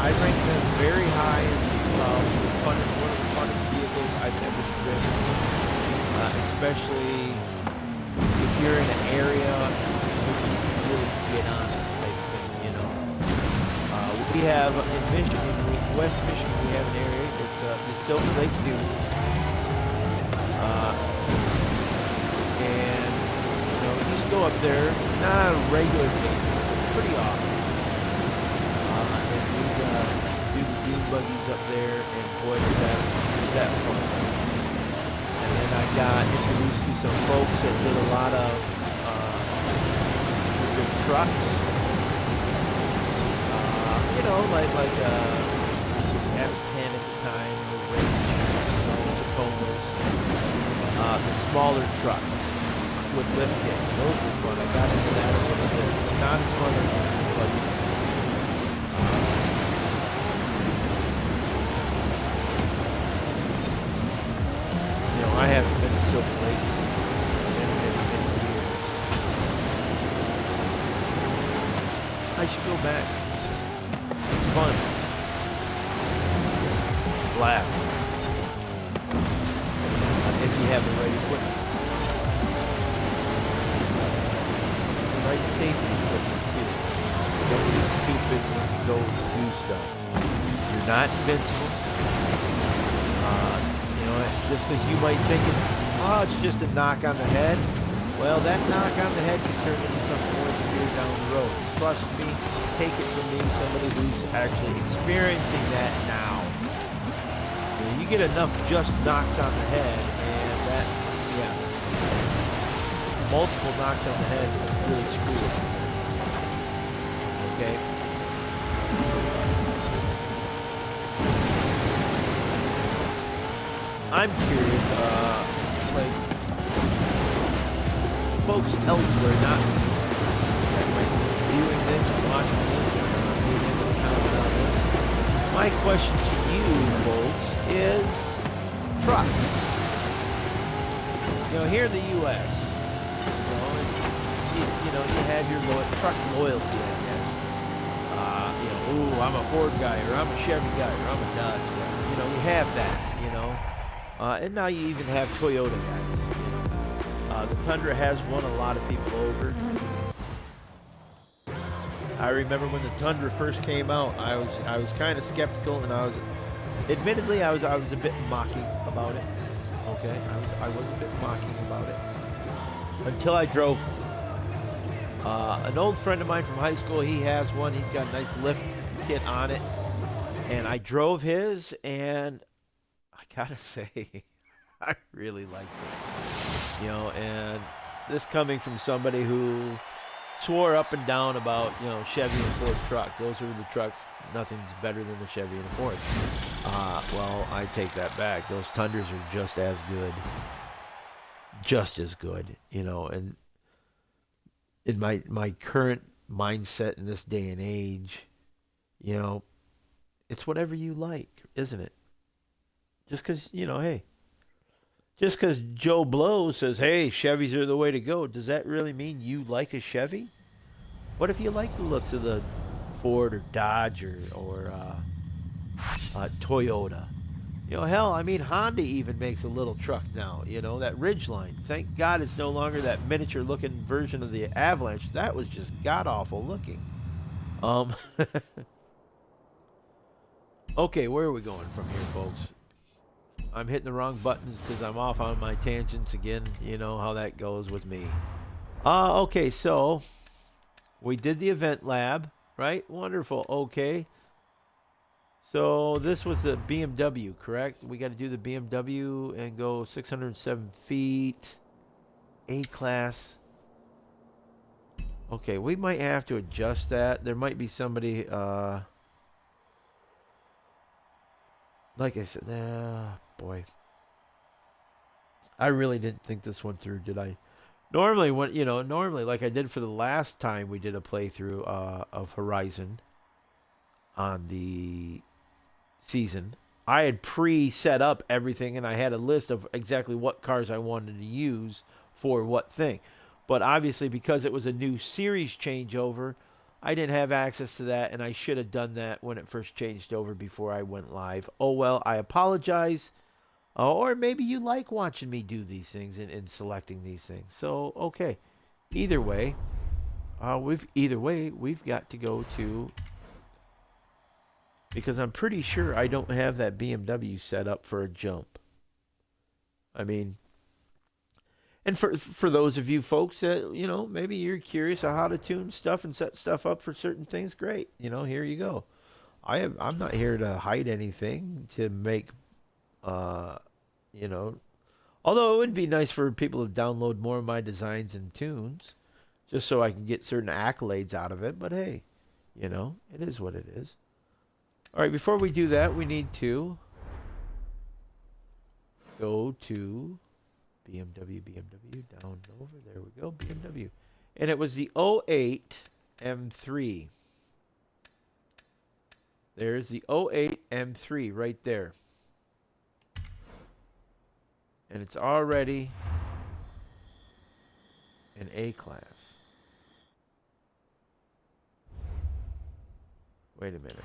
I rank them very high in one of the funnest vehicles I've ever driven, especially if you're in an area which you can really get on it type thing, you know. We have in Michigan, West Michigan, we have an area. It's the Silver Lake Dunes, and you know, you just go up there, not on a regular basis, but pretty often. And we do the dune buggies up there, and boy, is that fun. And then I got introduced to some folks that did a lot of the trucks. You know, like S10 at the time, the Range, you know, Tacomas, the smaller trucks with lift kits. Those were fun. I got into that a little bit. Not as fun as the buggies. You know, I haven't been to Silver Lake in many years. I should go back. It's fun. Blast. If you have the right equipment. The right safety equipment too. Don't be stupid when you go do stuff. You're not invincible. You know, just because you might think it's just a knock on the head. Well, that knock on the head can turn into something more severe down the road. Trust me, take it from me, somebody who's actually experiencing that now. You know, you get enough just knocks on the head, and that, yeah, multiple knocks on the head really screw it. Okay? I'm curious, like, folks elsewhere, not viewing this and watching this and being able to comment on this. My question to you folks is trucks. You know, here in the U.S., you know, you have your truck loyalty, I guess. You know, ooh, I'm a Ford guy, or I'm a Chevy guy, or I'm a Dodge guy. You know, you have that, you know. And now you even have Toyota guys. You know. The Tundra has won a lot of people over. I remember when the Tundra first came out, I was kind of skeptical, and I was a bit mocking about it. Okay, I was a bit mocking about it until I drove one. An old friend of mine from high school, he has one. He's got a nice lift kit on it, and I drove his, and I gotta say, I really liked it. You know, and this coming from somebody who swore up and down about, you know, Chevy and Ford trucks. Those are the trucks. Nothing's better than the Chevy and the Ford. Well, I take that back. Those Tundras are just as good. Just as good, you know. And in my current mindset in this day and age, you know, it's whatever you like, isn't it? Just because, you know, hey, just because Joe Blow says, hey, Chevys are the way to go, does that really mean you like a Chevy? What if you like the looks of the Ford or Dodge or Toyota? You know, hell, I mean, Honda even makes a little truck now, you know, that Ridgeline. Thank God it's no longer that miniature-looking version of the Avalanche. That was just god-awful looking. Okay, where are we going from here, folks? I'm hitting the wrong buttons because I'm off on my tangents again. You know how that goes with me. Okay, so we did the event lab, right? Wonderful. Okay. So this was the BMW, correct? We got to do the BMW and go 607 feet. A-class. Okay, we might have to adjust that. There might be somebody... like I said, boy. I really didn't think this one through, did I? Normally, like I did for the last time we did a playthrough of Horizon on the season, I had pre-set up everything, and I had a list of exactly what cars I wanted to use for what thing. But obviously, because it was a new series changeover, I didn't have access to that, and I should have done that when it first changed over before I went live. Oh well, I apologize. Or maybe you like watching me do these things and selecting these things. So, okay. Either way, we've got to go to, because I'm pretty sure I don't have that BMW set up for a jump. I mean, and for those of you folks that, maybe you're curious of how to tune stuff and set stuff up for certain things, great. Here you go. I'm not here to hide anything to make, uh, you know, although it would be nice for people to download more of my designs and tunes just so I can get certain accolades out of it. But hey, it is what it is. All right, before we do that, we need to go to BMW, down over. There we go, BMW. And it was the '08 M3. There's the '08 M3 right there. And it's already an A class. Wait a minute.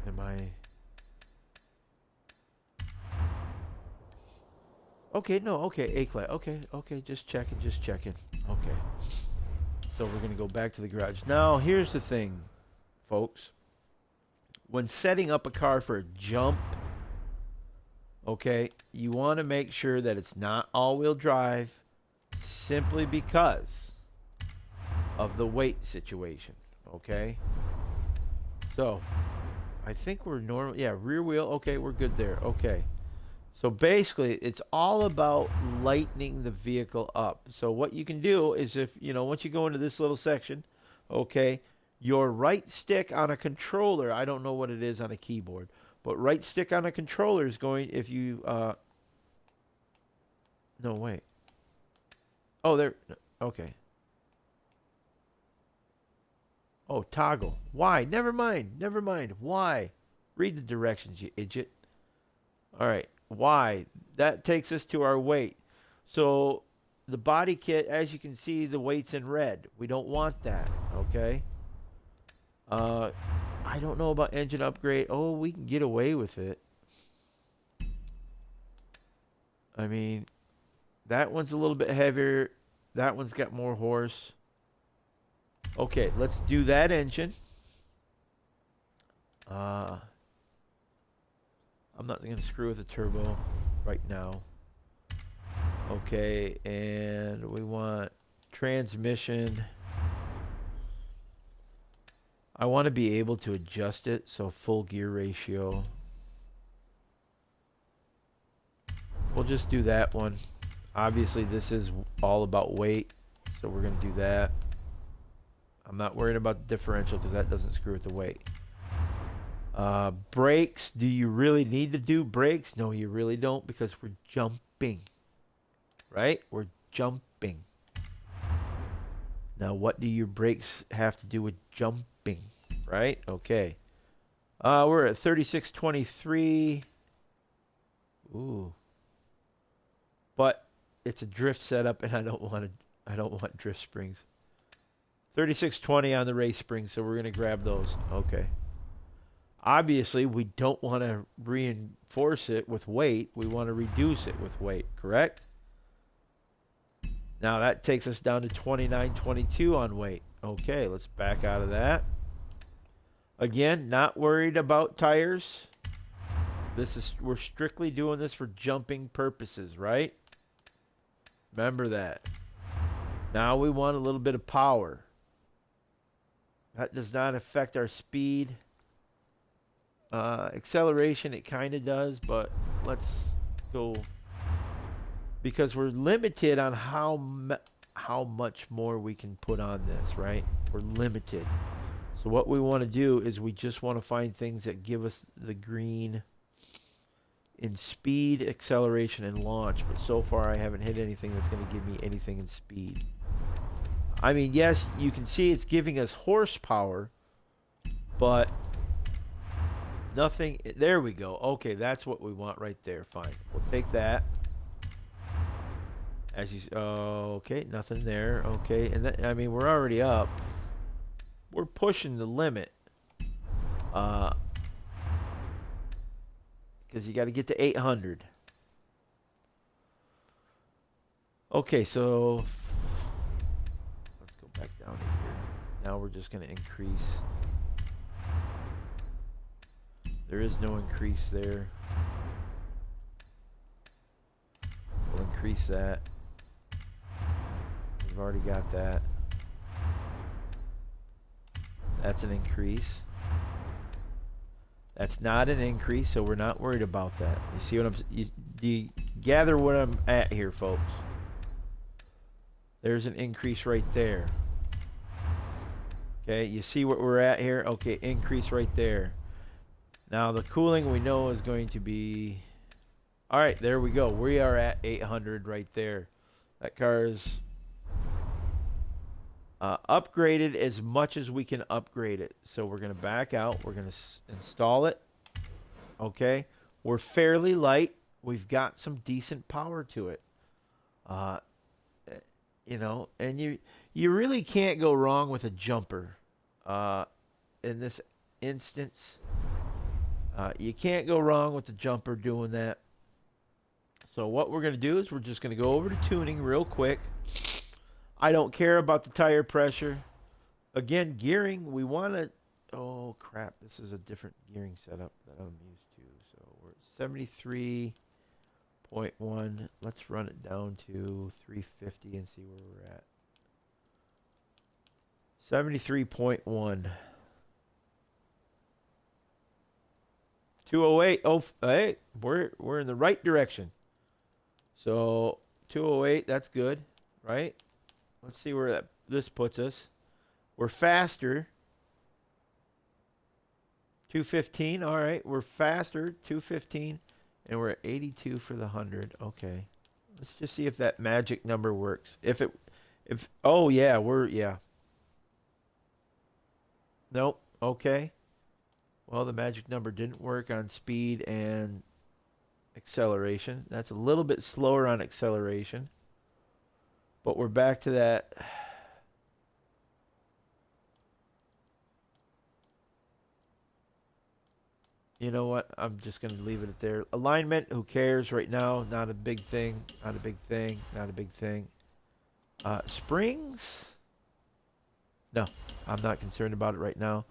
Am I... Okay, no, okay, A class. Okay, just checking. Okay. So we're going to go back to the garage. Now, here's the thing, folks. When setting up a car for a jump, okay, you want to make sure that it's not all-wheel drive simply because of the weight situation, okay? So, I think we're normal. Yeah, rear wheel. Okay, we're good there. Okay. So basically, it's all about lightening the vehicle up. So what you can do is if, once you go into this little section, okay, your right stick on a controller, I don't know what it is on a keyboard, but right stick on a controller is going, if you, no, wait. Oh, there, okay. Oh, toggle. Why? Never mind. Why? Read the directions, you idiot. All right. Why? That takes us to our weight. So the body kit, as you can see, the weight's in red. We don't want that, okay? I don't know about engine upgrade. Oh, we can get away with it. I mean, that one's a little bit heavier. That one's got more horse. Okay, let's do that engine. I'm not going to screw with the turbo right now. Okay, and we want transmission. I want to be able to adjust it, so full gear ratio. We'll just do that one. Obviously, this is all about weight, so we're going to do that. I'm not worried about the differential because that doesn't screw with the weight. Brakes. Do you really need to do brakes? No, you really don't, because we're jumping. Right? We're jumping. Now, what do your brakes have to do with jumping? Right? Okay. We're at 3623. Ooh. But it's a drift setup, and I don't want drift springs. 3620 on the race springs, so we're going to grab those. Okay. Obviously, we don't want to reinforce it with weight. We want to reduce it with weight, correct? Now, that takes us down to 2922 on weight. Okay, let's back out of that. Again, not worried about tires. We're strictly doing this for jumping purposes, right? Remember that. Now we want a little bit of power. That does not affect our speed. Acceleration, it kind of does, but let's go, because we're limited on how much more we can put on this, right? We're limited. So what we want to do is we just want to find things that give us the green in speed, acceleration, and launch. But so far, I haven't hit anything that's going to give me anything in speed. I mean, yes, you can see it's giving us horsepower, but nothing. There we go. Okay, that's what we want right there. Fine. We'll take that. As you, okay, nothing there. Okay, and that, I mean, we're already up. We're pushing the limit. because you got to get to 800. Okay, so let's go back down to here. Now we're just going to increase. There is no increase there. We'll increase that. We've already got that. That's an increase. That's not an increase, so we're not worried about that. You see what do you gather what I'm at here, folks? There's an increase right there. Okay, you see what we're at here? Okay, increase right there. Now the cooling we know is going to be... All right, there we go. We are at 800 right there. That car is upgraded as much as we can upgrade it. So we're going to back out. We're going to install it. Okay. We're fairly light. We've got some decent power to it. You know, and you really can't go wrong with a jumper. In this instance, you can't go wrong with the jumper doing that. So what we're going to do is we're just going to go over to tuning real quick. I don't care about the tire pressure. Again, gearing, we want to... Oh, crap. This is a different gearing setup that I'm used to. So we're at 73.1. Let's run it down to 350 and see where we're at. 73.1. 208. Oh, hey, we're in the right direction. So 208, that's good, right? Let's see where this puts us. We're faster. 215. All right, we're faster. 215, and we're at 82 for the 100. Okay, let's just see if that magic number works. Oh yeah, Nope. Okay. Well, the magic number didn't work on speed and acceleration. That's a little bit slower on acceleration. But we're back to that. You know what? I'm just going to leave it at there. Alignment, who cares right now? Not a big thing. Not a big thing. Not a big thing. Springs? No, I'm not concerned about it right now.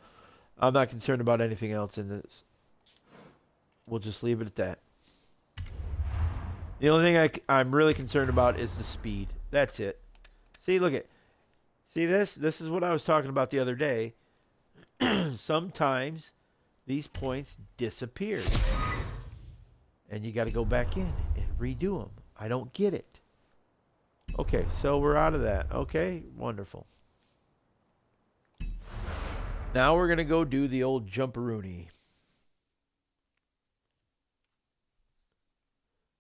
I'm not concerned about anything else in this. We'll just leave it at that. The only thing I'm really concerned about is the speed. That's it. See, look at. See this? This is what I was talking about the other day. Sometimes these points disappear. And you got to go back in and redo them. I don't get it. Okay, so we're out of that. Okay, wonderful. Now we're going to go do the old jumperoonie.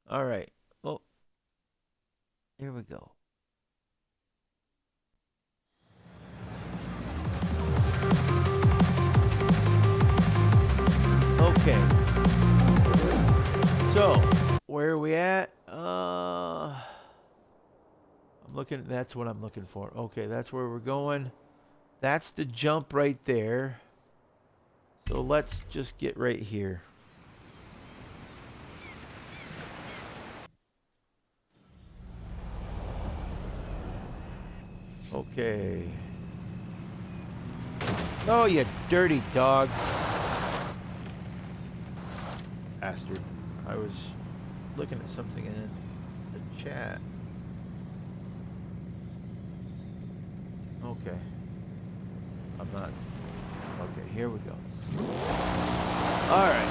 All right. Oh, here we go. Okay. So, where are we at? I'm looking. That's what I'm looking for. Okay, that's where we're going. That's the jump right there. So let's just get right here. Okay. Oh, you dirty dog. Bastard. I was looking at something in the chat. Okay. I'm not. Okay, here we go. Alright.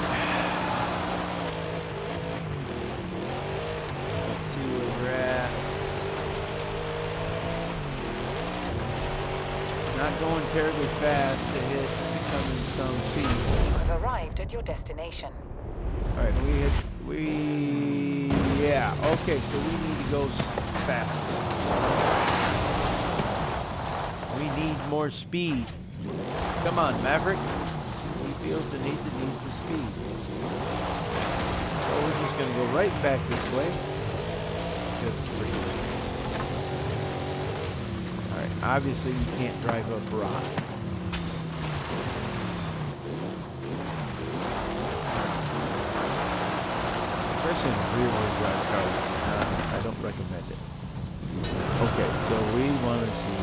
Let's see where we're at. Not going terribly fast to hit 600 and some feet. You have arrived at your destination. Alright, yeah, okay, so we need to go faster. We need more speed. Come on, Maverick. He feels the need for speed. So we're just going to go right back this way. Because it's pretty good. Alright, obviously you can't drive up rock. Especially in rear-wheel drive cars, I don't recommend it. Okay, so we want to see.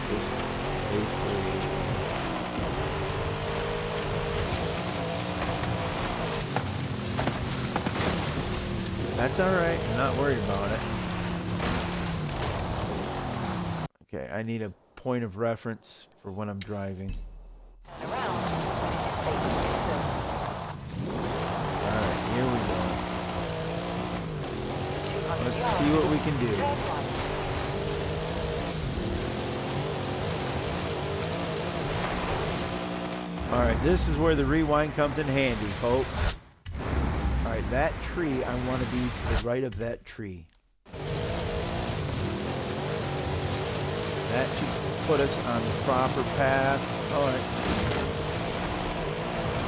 This basically. That's all right. I'm not worried about it. Okay, I need a point of reference for when I'm driving. Around when it is safe to do so. Alright, here we go. 200 Let's yards. see what we can do. Turn right. Alright, this is where the rewind comes in handy, folks. Alright, that tree, I want to be to the right of that tree. That should put us on the proper path. Alright.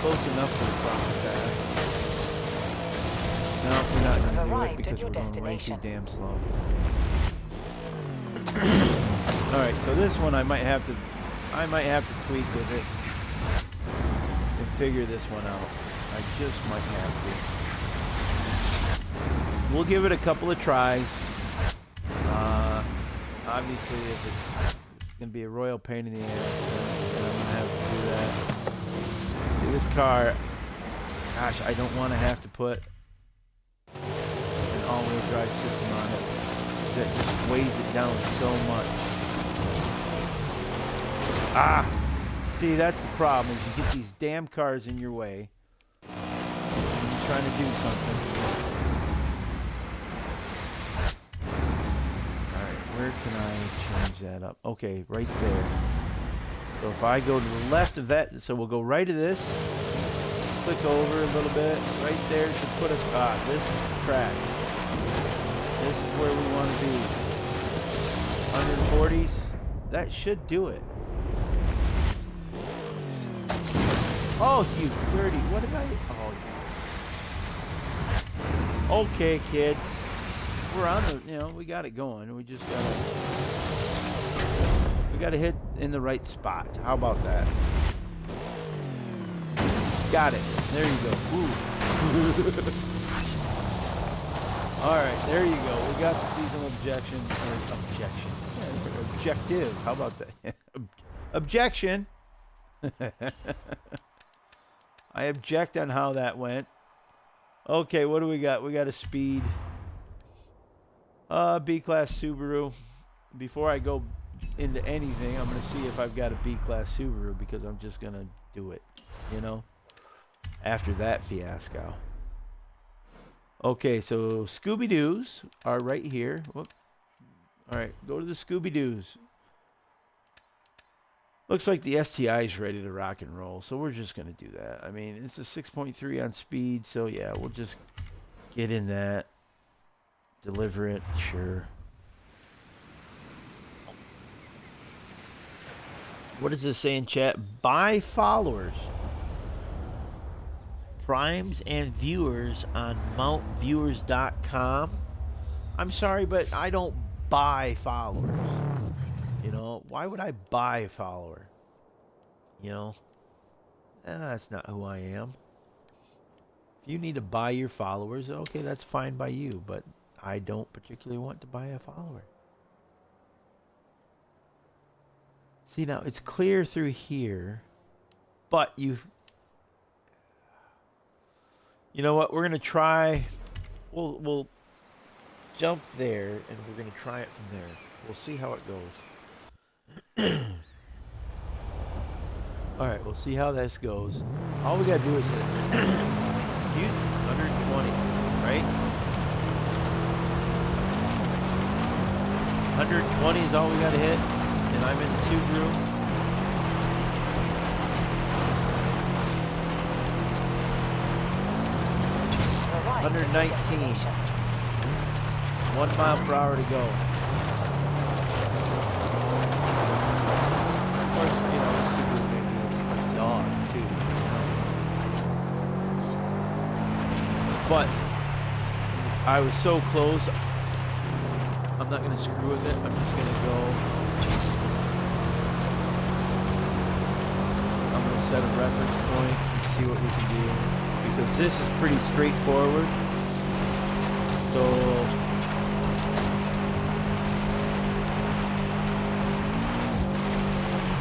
Close enough for the proper path. No, we're not going to do it because we're going way too damn slow. Alright, so this one I might have to tweak with it and figure this one out. I just might have to. We'll give it a couple of tries. Obviously, if it's going to be a royal pain in the ass, then I'm going to have to do that. See, this car, gosh, I don't want to have to put an all-wheel drive system on it. That just weighs it down so much. See, that's the problem, is you get these damn cars in your way. You're trying to do something. Where can I change that up? Okay, right there. So if I go to the left of that, so we'll go right of this, click over a little bit, right there should put us, this is the track. This is where we want to be. 140s, that should do it. Oh, you dirty, what did I, okay, kids. We're on the, we got it going. We just gotta hit in the right spot. How about that? Got it. There you go. Ooh. All right, there you go. We got the seasonal objective. How about that? Objection. I object on how that went. Okay, what do we got? We got a speed. B-Class Subaru. Before I go into anything, I'm going to see if I've got a B-Class Subaru because I'm just going to do it, after that fiasco. Okay, so Scooby-Doos are right here. Whoop. All right, go to the Scooby-Doos. Looks like the STI is ready to rock and roll, so we're just going to do that. I mean, it's a 6.3 on speed, so yeah, we'll just get in that. Deliver it, sure. What does this say in chat? Buy followers. Primes and viewers on mountviewers.com. I'm sorry, but I don't buy followers. Why would I buy a follower? That's not who I am. If you need to buy your followers, okay, that's fine by you, but I don't particularly want to buy a follower. See, now it's clear through here, but you know what? We're gonna try. We'll jump there, and we're gonna try it from there. We'll see how it goes. All right, we'll see how this goes. All we gotta do is hit, excuse me, 120, right? 120 is all we gotta hit, and I'm in the Subaru. Arrived at your 119. destination. 1 mile per hour to go. Of course, the Subaru maybe is a dog too. But I was so close. I'm not gonna screw with it. I'm just gonna go. I'm gonna we'll set a reference point and see what we can do. Because this is pretty straightforward. So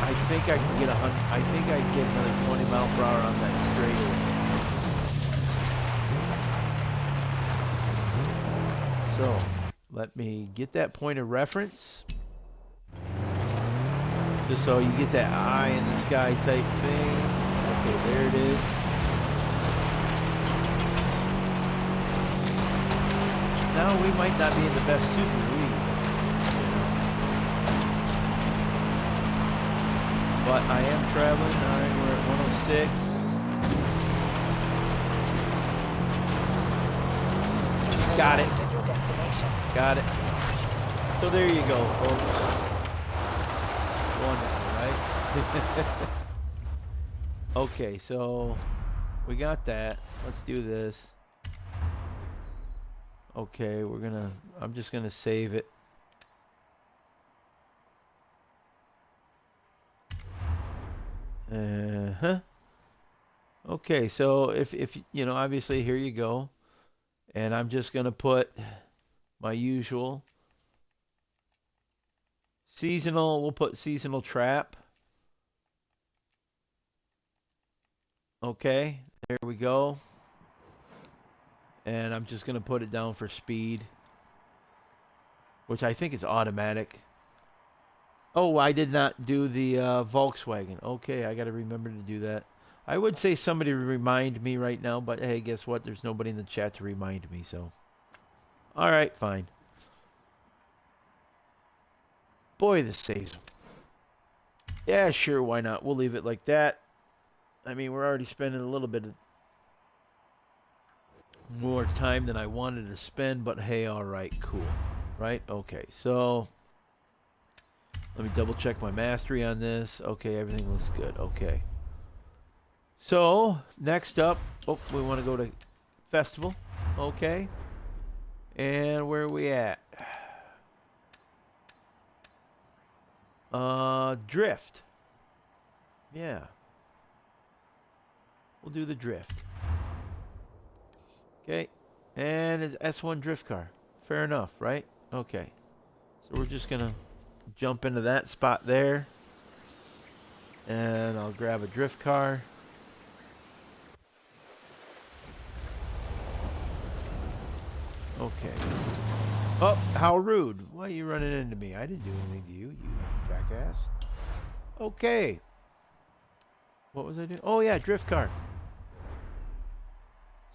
I think I can get I think I can get another 20 mile per hour on that straight. So let me get that point of reference. Just so you get that eye in the sky type thing. Okay, there it is. Now we might not be in the best super league. But I am traveling. Alright, we're at 106. Got it. Got it. So there you go, folks. Wonderful, right? Okay, so we got that. Let's do this. Okay, I'm just gonna save it. Okay, so if you know, obviously here you go. And I'm just gonna put my usual seasonal, we'll put seasonal trap. Okay, there we go. And I'm just going to put it down for speed, which I think is automatic. Oh, I did not do the Volkswagen. Okay, I got to remember to do that. I would say somebody remind me right now, but hey, guess what? There's nobody in the chat to remind me, so. All right, fine. Boy, this saves. Yeah, sure, why not? We'll leave it like that. I mean, we're already spending a little bit of more time than I wanted to spend, but hey, all right, cool. Right? Okay, so let me double check my mastery on this. Okay, everything looks good. Okay. So, next up, oh, we want to go to festival. Okay. And where are we at? Drift. Yeah. We'll do the drift. Okay. And it's S1 drift car. Fair enough, right? Okay. So we're just going to jump into that spot there. And I'll grab a drift car. Okay. Oh, how rude. Why are you running into me? I didn't do anything to you, you jackass. Okay. What was I doing? Oh, yeah, drift car.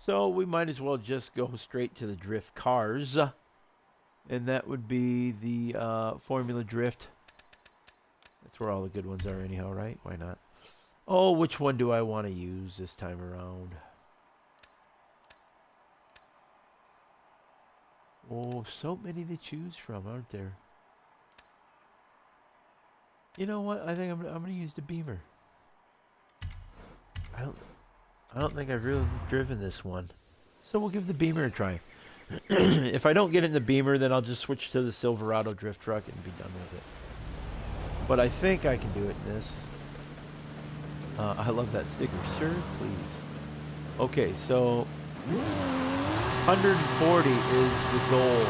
So we might as well just go straight to the drift cars. And that would be the Formula Drift. That's where all the good ones are anyhow, right? Why not? Oh, which one do I want to use this time around? Oh, so many to choose from, aren't there? You know what? I think I'm going to use the Beamer. I don't think I've really driven this one. So we'll give the Beamer a try. If I don't get it in the Beamer, then I'll just switch to the Silverado drift truck and be done with it. But I think I can do it in this. I love that sticker. Sir, please. Okay, so 140 is the goal.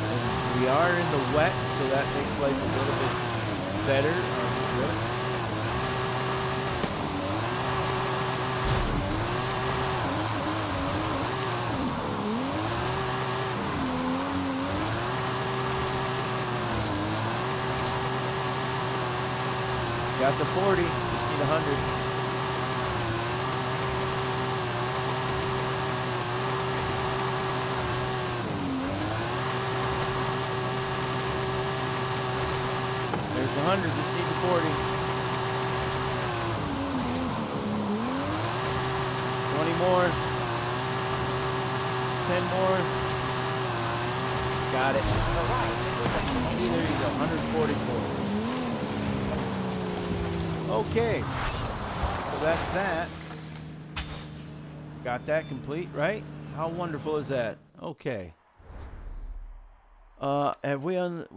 And we are in the wet, so that makes life a little bit better on the trip. Got the 40, just need 100. There's the 100, just need the 40. 20 more. 10 more. Got it. There you go, 144. Okay, so that's that. Got that complete, right? How wonderful is that? Okay. Have we on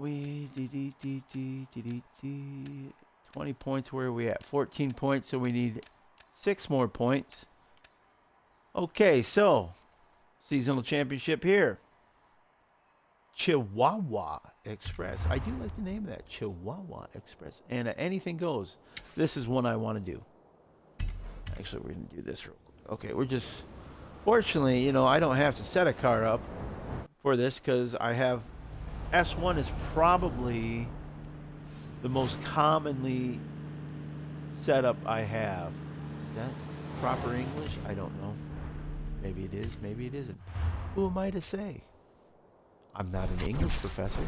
20 points. Where are we at? 14 points. So we need 6 more points. Okay, so seasonal championship here. Chihuahua Express. I do like the name of that, Chihuahua Express. And anything goes. This is one I want to do. Actually, we're going to do this real quick. Okay, we're just... Fortunately, you know, I don't have to set a car up for this because I have... S1 is probably the most commonly setup I have. Is that proper English? I don't know. Maybe it is, maybe it isn't. Who am I to say? I'm not an English professor.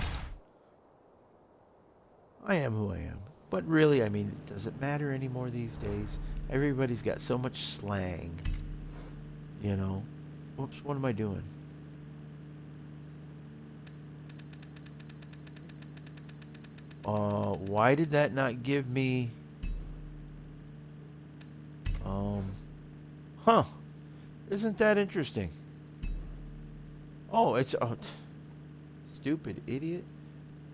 I am who I am. But really, I mean, does it matter anymore these days? Everybody's got so much slang. You know? Whoops, what am I doing? Why did that not give me... Huh. Isn't that interesting? Oh, it's... stupid idiot.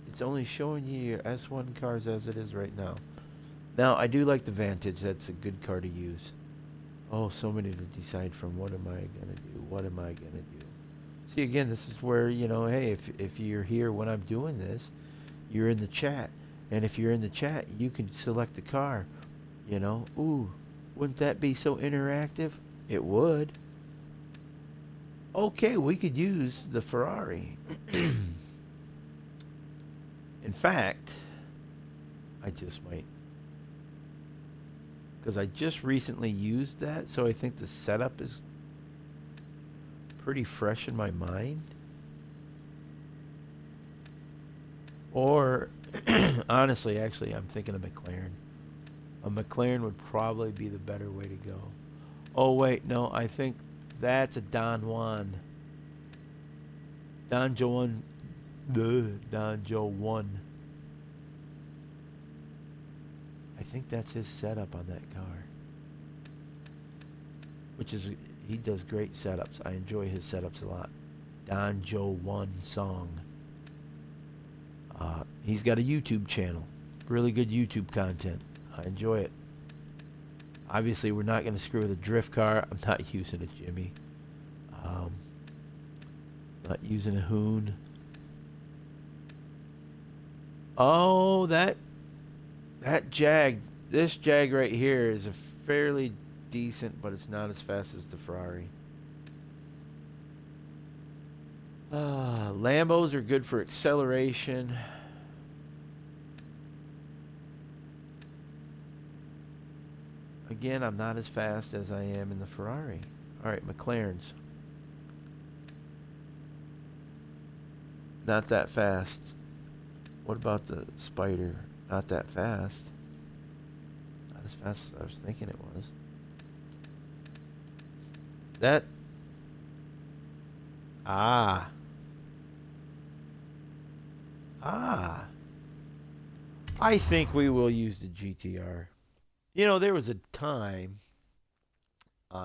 It's only showing you your S1 cars as it is right now. Now, I do like the Vantage. That's a good car to use. Oh, so many to decide from. What am I going to do? What am I going to do? See, again, this is where, you know, hey, if you're here when I'm doing this, you're in the chat. And if you're in the chat, you can select the car. You know, ooh, wouldn't that be so interactive? It would. Okay, we could use the Ferrari. In fact, I just might. Because I just recently used that, so I think the setup is pretty fresh in my mind. Or, honestly, actually, I'm thinking of McLaren. A McLaren would probably be the better way to go. Oh, wait, no, I think that's a Don Juan. Don Joe 1. I think that's his setup on that car. Which is, he does great setups. I enjoy his setups a lot. Don Joe 1 song. He's got a YouTube channel. Really good YouTube content. I enjoy it. Obviously, we're not going to screw with a drift car. I'm not using a Jimmy. Not using a Hoon. Oh, that Jag. This Jag right here is a fairly decent, but it's not as fast as the Ferrari. Lambos are good for acceleration. Again, I'm not as fast as I am in the Ferrari. All right, McLaren's. Not that fast. What about the Spider? Not that fast. Not as fast as I was thinking it was. That... Ah. I think we will use the GTR. You know, there was a time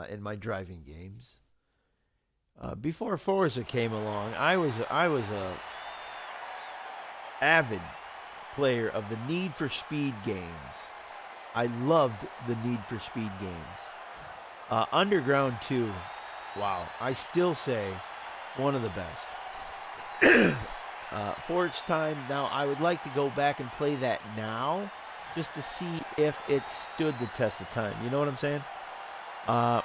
in my driving games before Forza came along. I was a avid player of the Need for Speed games. I loved the Need for Speed games. Underground 2, wow, I still say one of the best. For its time, now I would like to go back and play that now, just to see if it stood the test of time. You know what I'm saying? A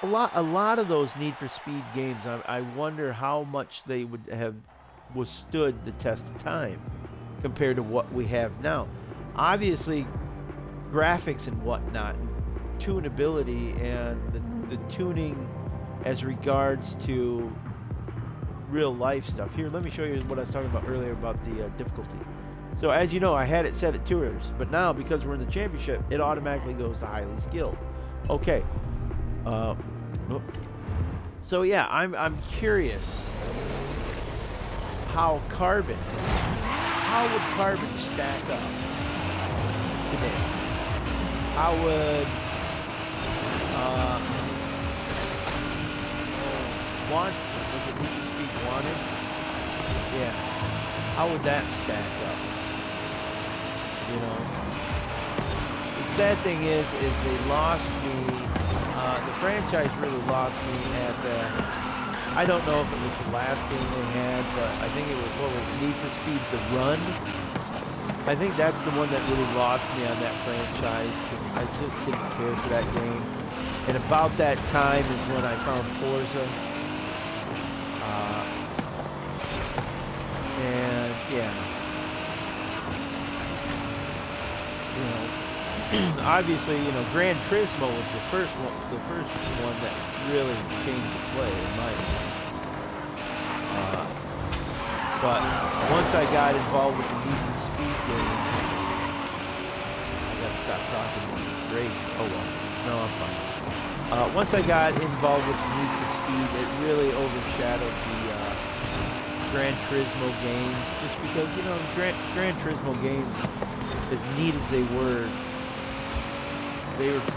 lot of those Need for Speed games, I wonder how much they would have withstood the test of time compared to what we have now. Obviously, graphics and whatnot, and tunability, and the tuning as regards to real life stuff. Here, let me show you what I was talking about earlier about the difficulty. So as you know, I had it set at tours, but now because we're in the championship, it automatically goes to highly skilled. Okay. So yeah, I'm curious how would Carbon stack up today? How would was it Need for Speed Wanted? Yeah. How would that stack up You know, the sad thing is they lost me. The franchise really lost me at the. I don't know if it was the last game they had, but I think it was Need for Speed The Run. I think that's the one that really lost me on that franchise because I just didn't care for that game. And about that time is when I found Forza. And yeah, you know, obviously, you know, Gran Turismo was the first one that really changed the play in my opinion. But once I got involved with the Need for Speed games, I gotta stop talking race. Oh well, no, I'm fine. Once I got involved with the Need for Speed, it really overshadowed the Gran Turismo games, just because, you know, Gran Turismo games, as neat as they were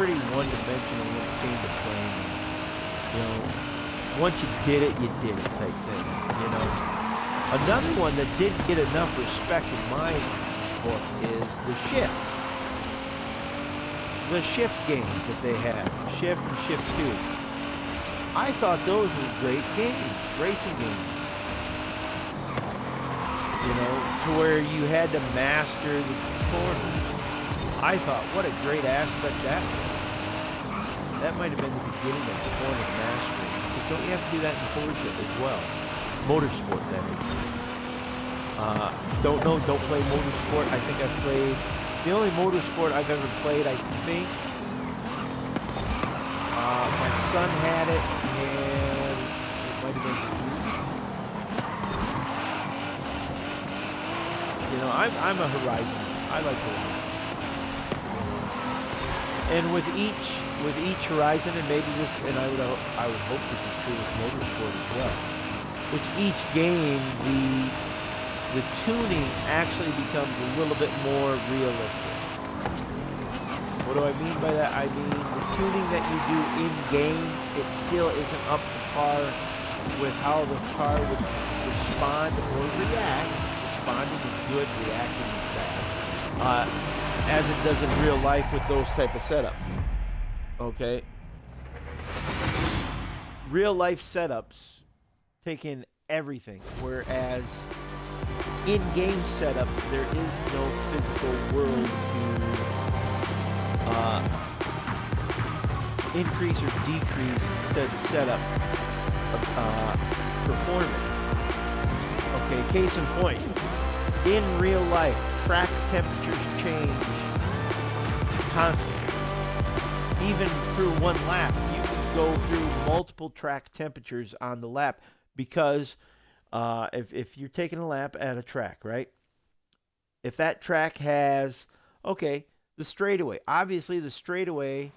pretty one-dimensional when it came to playing. You know, once you did it type thing, you know. Another one that didn't get enough respect in my book is the Shift. The Shift games that they had, Shift and Shift 2. I thought those were great games, racing games. You know, to where you had to master the corners. I thought, what a great aspect that was. That might have been the beginning of the corner mastery. Because don't you have to do that in Forza as well? Motorsport, that is. Don't play Motorsport. I think I've played... The only Motorsport I've ever played, I think... my son had it, and it might have been Fuji. You know, I'm a Horizon. I like Horizon. And with each Horizon, and maybe this, and I would hope this is true with Motorsport as well. With each game, the tuning actually becomes a little bit more realistic. What do I mean by that? I mean the tuning that you do in game, it still isn't up to par with how the car would respond or react. Responding is good, reacting is bad. As it does in real life with those type of setups. Okay? Real life setups take in everything, whereas in-game setups, there is no physical world to increase or decrease said setup performance. Okay, case in point, in real life, track temperatures change constantly. Even through one lap, you can go through multiple track temperatures on the lap because if you're taking a lap at a track, right? If that track has, okay, the straightaway. Obviously, the straightaway,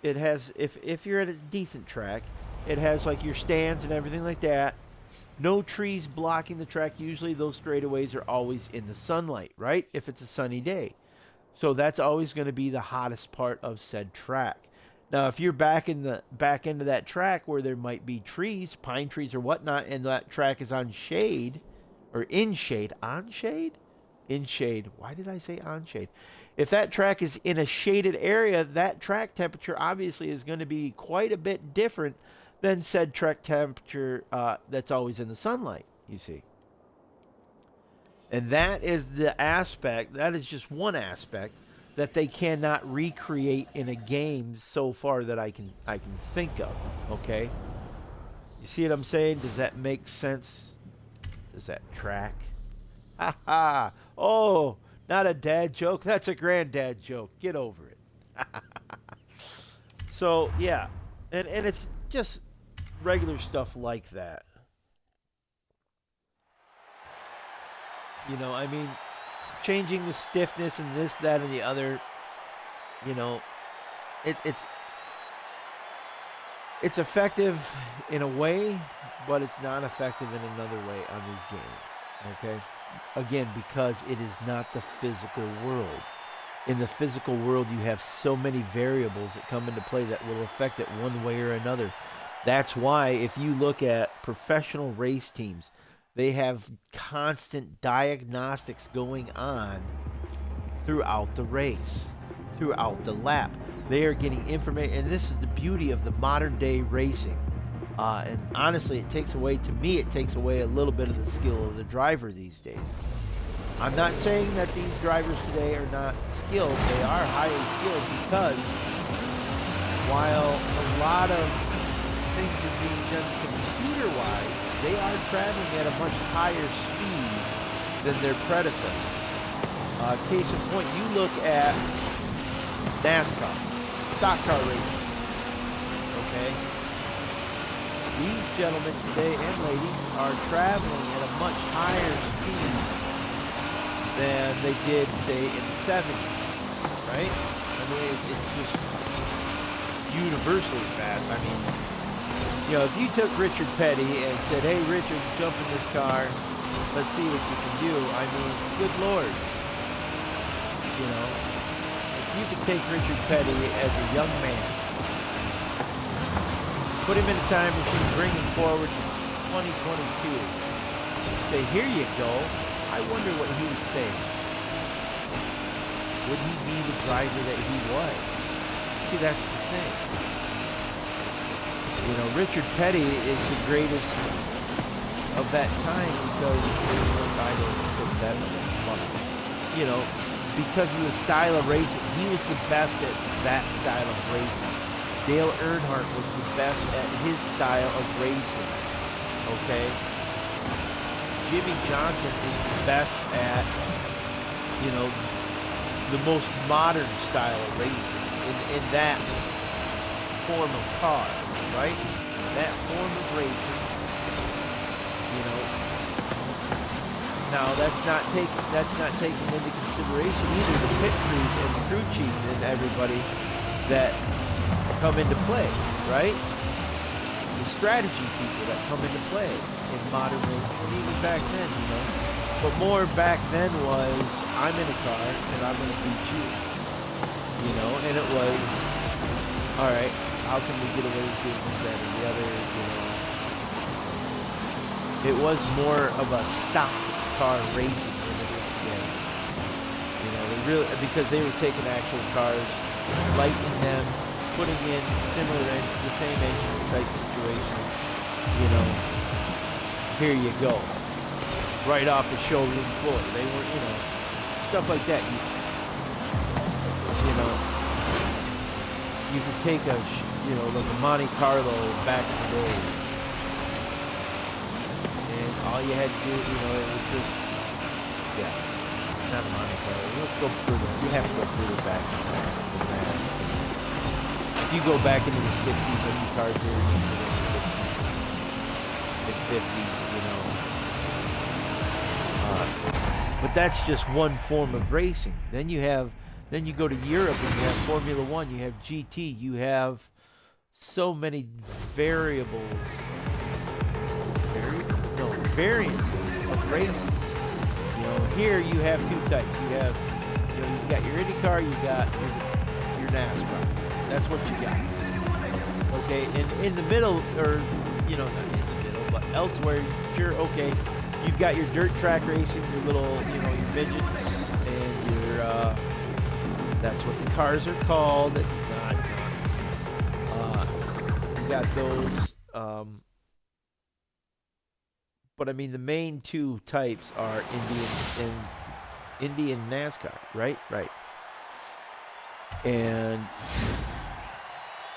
it has, if you're at a decent track, it has like your stands and everything like that. No trees blocking the track. Usually those straightaways are always in the sunlight, right? If it's a sunny day. So that's always going to be the hottest part of said track. Now, if you're back into that track where there might be trees, pine trees or whatnot, and that track is on shade, or in shade, on shade? In shade. Why did I say on shade? If that track is in a shaded area, that track temperature obviously is going to be quite a bit different than said track temperature that's always in the sunlight, you see. And that is the aspect, that is just one aspect that they cannot recreate in a game so far that I can think of, okay? You see what I'm saying? Does that make sense? Does that track? Ha ha! Oh, not a dad joke. That's a granddad joke. Get over it. So, yeah. And it's just regular stuff like that. You know, I mean, changing the stiffness and this, that, and the other, you know, it's effective in a way, but it's not effective in another way on these games, okay? Again, because it is not the physical world. In the physical world, you have so many variables that come into play that will affect it one way or another. That's why if you look at professional race teams, they have constant diagnostics going on throughout the race, throughout the lap. They are getting information, and this is the beauty of the modern day racing. And honestly, it takes away, to me, it takes away a little bit of the skill of the driver these days. I'm not saying that these drivers today are not skilled. They are highly skilled because while a lot of things are being done computer-wise, they are traveling at a much higher speed than their predecessors. Case in point, you look at NASCAR, stock car racing, okay? These gentlemen today and ladies are traveling at a much higher speed than they did, say, in the 70s, right? I mean, it's just universally fast. I mean, you know, if you took Richard Petty and said, hey, Richard, jump in this car, let's see what you can do. I mean, good Lord. You know, if you could take Richard Petty as a young man, put him in a time machine, bring him forward to 2022, say, here you go, I wonder what he would say. Would he be the driver that he was? See, that's the thing. You know, Richard Petty is the greatest of that time because I don't put that in the money. You know, because of the style of racing, he was the best at that style of racing. Dale Earnhardt was the best at his style of racing. Okay? Jimmy Johnson is the best at, you know, the most modern style of racing in that form of car, right? That form of racing, you know. Now that's not taking into consideration either the pit crews and the crew chiefs and everybody that come into play, right? The strategy people that come into play in modern racing, and even back then, you know. But more back then was, I'm in a car and I'm going to beat you, you know. And it was, all right, how can we get away with doing this, that, and the other, you know. It was more of a stock car racing than it is today. You know, they really, because they were taking actual cars, lightening them, putting in similar, the same engine type situation, you know, here you go. Right off the showroom floor. They weren't, you know, stuff like that. You know, you could take a, you know, like a Monte Carlo back in the day. And all you had to do, you know, it was just, yeah, not a Monte Carlo. Let's go further. You have to go further back than that. If you go back into the 60s, like the cars here into the 60s, and 50s, you know. But that's just one form of racing. Then you go to Europe and you have Formula One, you have GT, you have so many variances of racing. You know, here you have two types. You have, you know, you've got your IndyCar, you got your NASCAR. That's what you got. Okay, and in the middle, or, you know, not in the middle, but elsewhere, sure, okay, you've got your dirt track racing, your little, you know, your midgets, and your, that's what the cars are called. It's not, you got those, but I mean, the main two types are Indy and NASCAR, right? Right. And,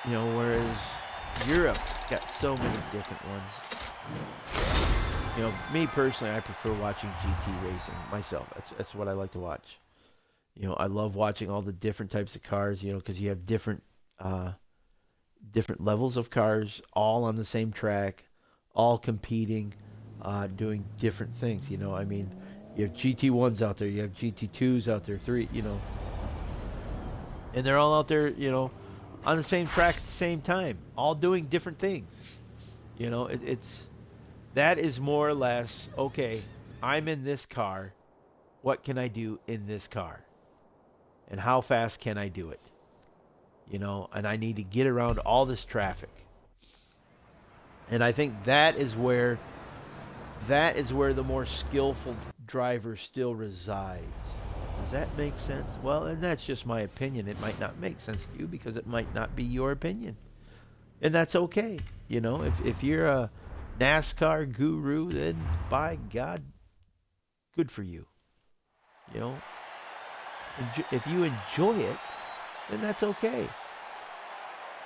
you know, whereas Europe got so many different ones. You know, me personally, I prefer watching GT racing myself. That's what I like to watch. You know, I love watching all the different types of cars, you know, because you have different levels of cars, all on the same track, all competing, doing different things, you know. I mean, you have GT1s out there, you have GT2s out there, you know. And they're all out there, you know, on the same track at the same time, all doing different things. You know, that is more or less, okay, I'm in this car. What can I do in this car? And how fast can I do it? You know, and I need to get around all this traffic. And I think that is where the more skillful driver still resides. Does that make sense? Well, and that's just my opinion. It might not make sense to you because it might not be your opinion. And that's okay. You know, if you're a NASCAR guru, then by God, good for you. You know, if you enjoy it, then that's okay.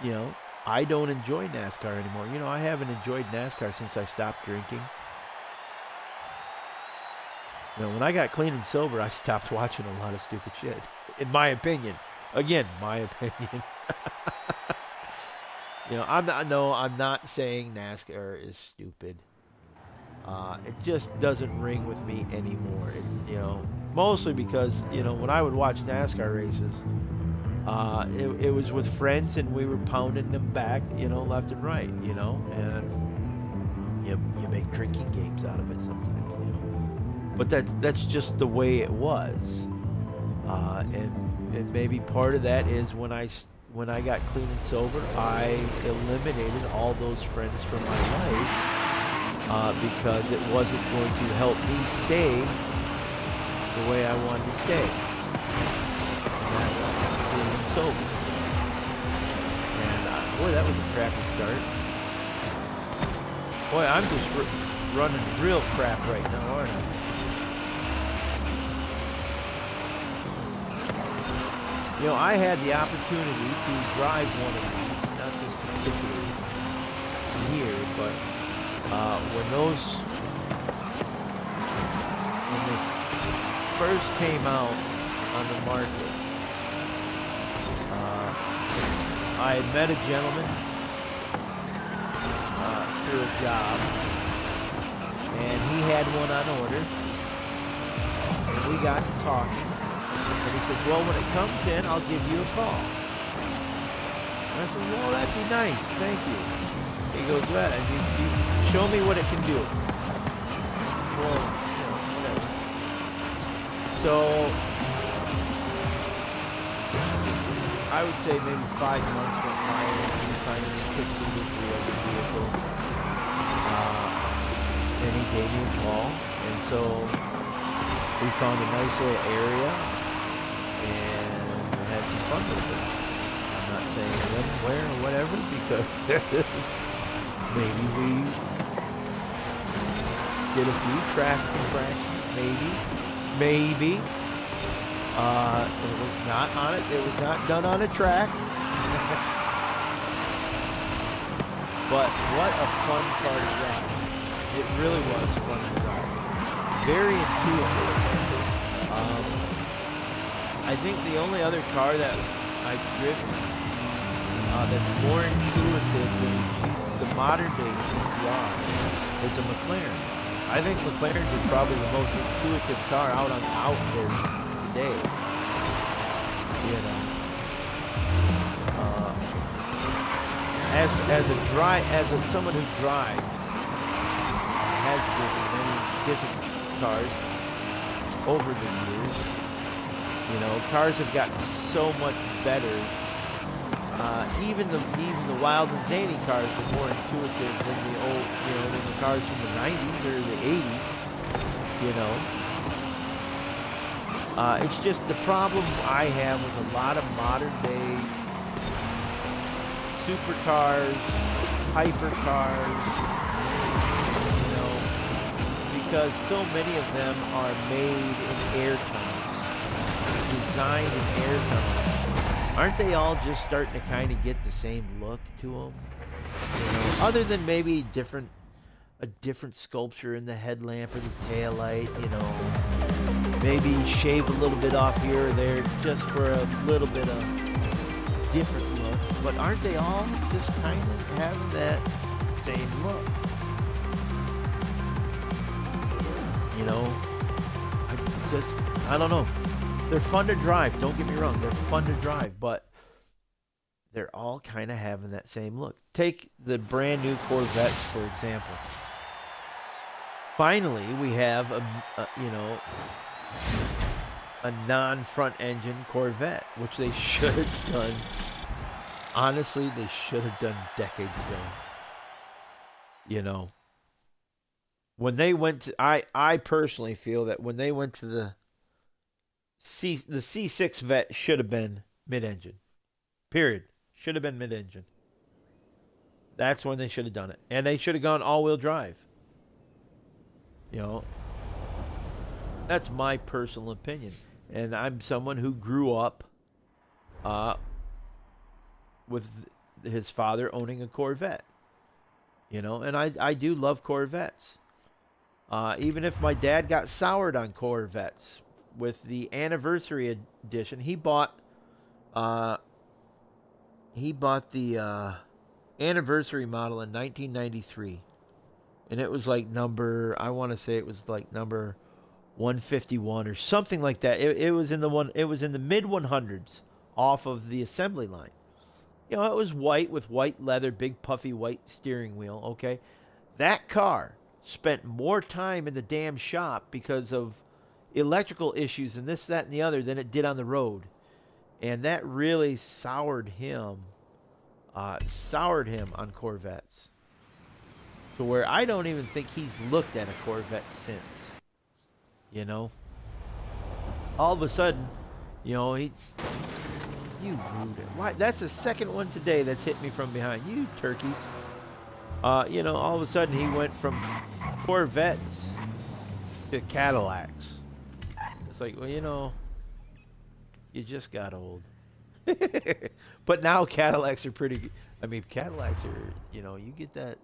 You know, I don't enjoy NASCAR anymore. You know, I haven't enjoyed NASCAR since I stopped drinking. You know, when I got clean and sober, I stopped watching a lot of stupid shit. In my opinion. Again, my opinion. You know, I'm not saying NASCAR is stupid. It just doesn't ring with me anymore. You know, mostly because, you know, when I would watch NASCAR races, it was with friends and we were pounding them back, you know, left and right, you know, and you make drinking games out of it sometimes, you know. But that's just the way it was. And maybe part of that is when I got clean and sober, I eliminated all those friends from my life because it wasn't going to help me stay the way I wanted to stay. And that was clean and sober. And boy, that was a crappy start. Boy, I'm just running real crap right now, aren't I? You know, I had the opportunity to drive one of these, not this particular year, but when they first came out on the market, I had met a gentleman through a job, and he had one on order, and we got to talking. And he says, well, when it comes in, I'll give you a call. And I said, well, that'd be nice. Thank you. He goes, well, you show me what it can do. I said, well, you know, whatever. So, I would say maybe 5 months went by and he finally took delivery of the vehicle. And he gave me a call. And so, we found a nice little area. And we had some fun with it. I'm not saying when, where, or whatever, because maybe we did a few traffic infractions, maybe. It was not on it. It was not done on a track. But what a fun car to drive. It really was fun to drive. Very intuitive. I think the only other car that I've driven that's more intuitive than the modern day GTR is a McLaren. I think McLarens are probably the most intuitive car out there today. You know, as someone who drives, has driven many different cars over the years. You know, cars have gotten so much better. Even the wild and zany cars are more intuitive than the old, you know, than the cars from the 90s or the 80s. You know, it's just the problem I have with a lot of modern day supercars, hypercars. You know, because so many of them are made in air tunnels. Designed in air tunnels. Aren't they all just starting to kind of get the same look to them? You know, other than maybe a different sculpture in the headlamp or the taillight, you know. Maybe shave a little bit off here or there just for a little bit of different look. But aren't they all just kind of having that same look? You know, I don't know. They're fun to drive. Don't get me wrong. They're fun to drive, but they're all kind of having that same look. Take the brand new Corvettes, for example. Finally, we have a non-front engine Corvette, which they should have done. Honestly, they should have done decades ago. You know, when they went to, I personally feel that when they went to the the C6 vet should have been mid-engine. Period. Should have been mid-engine. That's when they should have done it. And they should have gone all-wheel drive. You know, that's my personal opinion. And I'm someone who grew up with his father owning a Corvette. You know, and I do love Corvettes. Even if my dad got soured on Corvettes with the anniversary edition, he bought the anniversary model in 1993, and it was like number, I want to say it was like number 151 or something like that. It was in the mid 100s off of the assembly line. You know, it was white with white leather, big puffy white steering wheel. Okay, that car spent more time in the damn shop because of electrical issues and this, that, and the other than it did on the road, and that really soured him on Corvettes, to where I don't even think he's looked at a Corvette since. You know, all of a sudden, you know, you rude it. Why? That's the second one today that's hit me from behind. You turkeys. You know, all of a sudden he went from Corvettes to Cadillacs. It's like, well, you know, you just got old. But now Cadillacs are pretty good. I mean, Cadillacs are, you know, you get that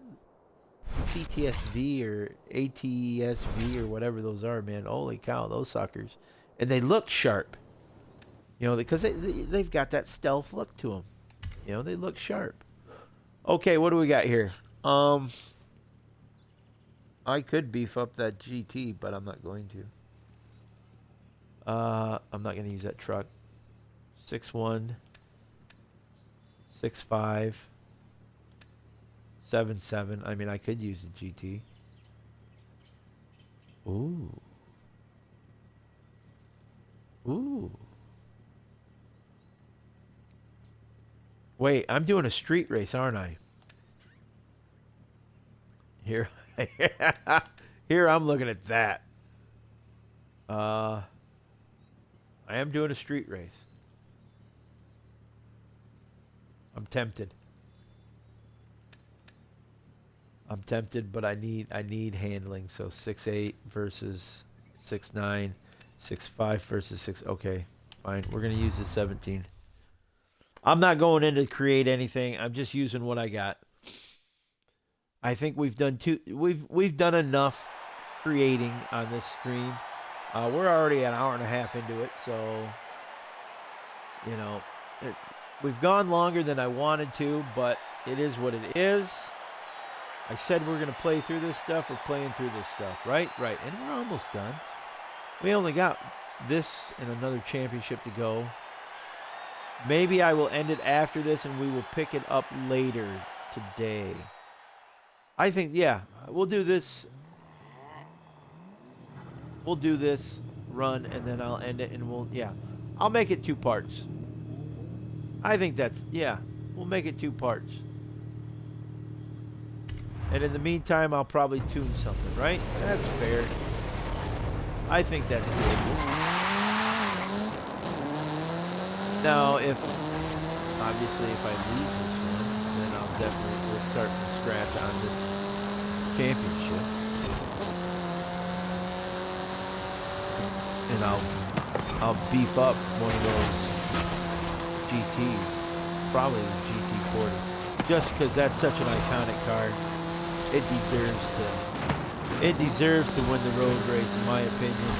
CTSV or ATSV or whatever those are, man. Holy cow, those suckers. And they look sharp. You know, because they've got that stealth look to them. You know, they look sharp. Okay, what do we got here? I could beef up that GT, but I'm not going to. I'm not going to use that truck. 6'1", 6'5", 7'7". I mean, I could use the GT. Ooh. Ooh. Wait, I'm doing a street race, aren't I? Here, here I'm looking at that. I am doing a street race. I'm tempted. But I need handling. So 6'8" versus 6'9", 6'5" versus 6. Okay, fine. We're gonna use the 17. I'm not going in to create anything. I'm just using what I got. I think we've done enough creating on this stream. We're already an hour and a half into it, so you know, we've gone longer than I wanted to, but it is what it is. I said we're gonna play through this stuff. We're playing through this stuff, right? Right, and we're almost done. We only got this and another championship to go. Maybe I will end it after this, and we will pick it up later today. I think, yeah, we'll do this. We'll do this run, and then I'll end it, and I'll make it 2 parts. I think that's, we'll make it 2 parts. And in the meantime, I'll probably tune something, right? That's fair. I think that's good. Now, if I lose this one, then I'll definitely start from scratch on this championship. And I'll beef up one of those GTs, probably the GT40, just because that's such an iconic car. It deserves to win the road race, in my opinion.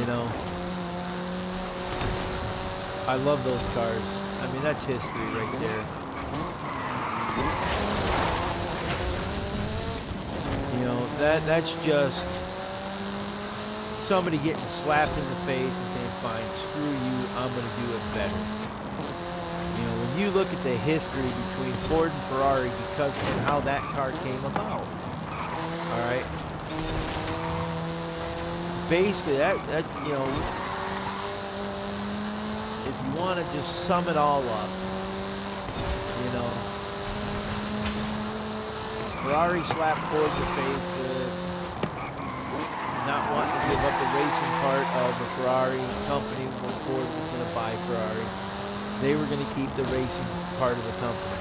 You know, I love those cars. I mean, that's history right there. You know, that's just somebody getting slapped in the face and saying, fine, screw you, I'm going to do it better. You know, when you look at the history between Ford and Ferrari because of how that car came about. All right? Basically, that you know, if you want to just sum it all up, you know, Ferrari slapped Ford in the face with, now not wanting to give up the racing part of the Ferrari company when Ford was going to buy Ferrari. They were going to keep the racing part of the company.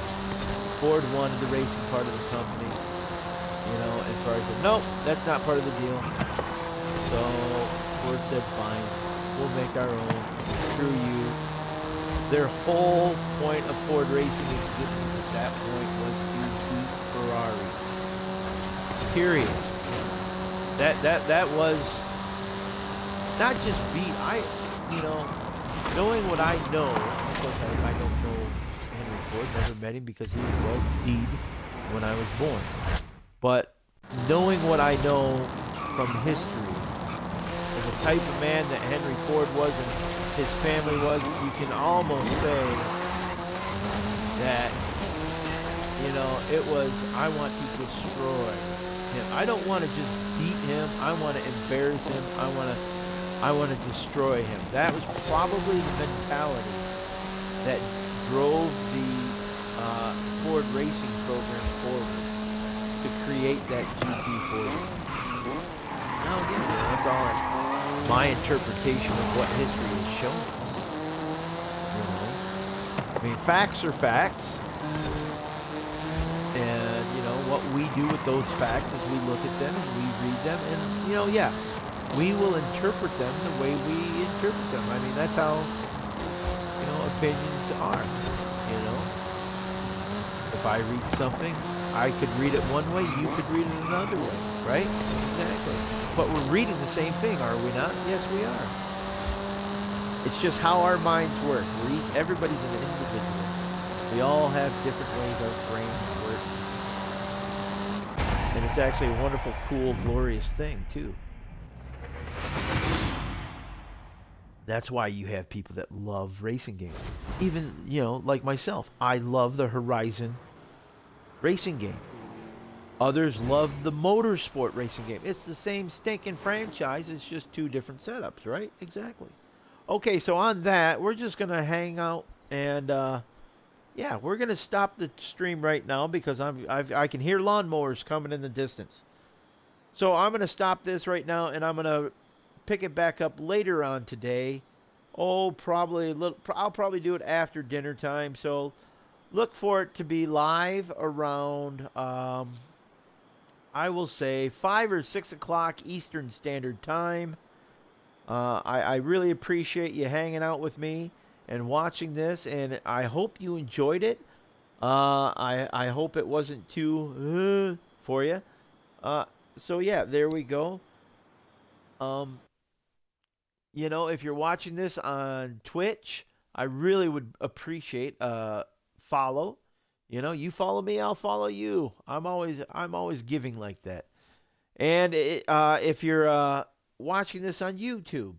Ford wanted the racing part of the company, and Ferrari said, nope, that's not part of the deal. So Ford said, fine, we'll make our own. Screw you. Their whole point of Ford racing existence at that point was to beat Ferrari. Period. That was not just beat. Knowing what I know, of course I don't know Henry Ford, never met him because he was well dead when I was born. But knowing what I know from history, and the type of man that Henry Ford was and his family was, you can almost say that, it was, I want to destroy him. I don't want to just beat him. I want to embarrass him. I want to destroy him. That was probably the mentality that drove the Ford racing program forward to create that GT40. Now again, that's all my interpretation of what history has shown us. I mean, facts are facts. And, what we do with those facts is we look at them and we read them and, we will interpret them the way we interpret them. I mean, that's how, opinions are, If I read something, I could read it one way, you could read it another way, right? Exactly. But we're reading the same thing, are we not? Yes, we are. It's just how our minds work. Everybody's an individual. We all have different ways our brains work. And it's actually a wonderful, cool, glorious thing, too. That's why you have people that love racing games. Even, like myself. I love the Horizon racing game. Others love the motorsport racing game. It's the same stinking franchise. It's just two different setups, right? Exactly. Okay, so on that, we're just going to hang out and... we're gonna stop the stream right now because I can hear lawnmowers coming in the distance. So I'm gonna stop this right now and I'm gonna pick it back up later on today. I'll probably do it after dinner time. So look for it to be live around I will say 5 or 6 o'clock Eastern Standard Time. I really appreciate you hanging out with me and watching this, and I hope you enjoyed it. I hope it wasn't too for you. So yeah, there we go. If you're watching this on Twitch, I really would appreciate follow. You follow me, I'll follow you. I'm always giving like that. And if you're watching this on YouTube,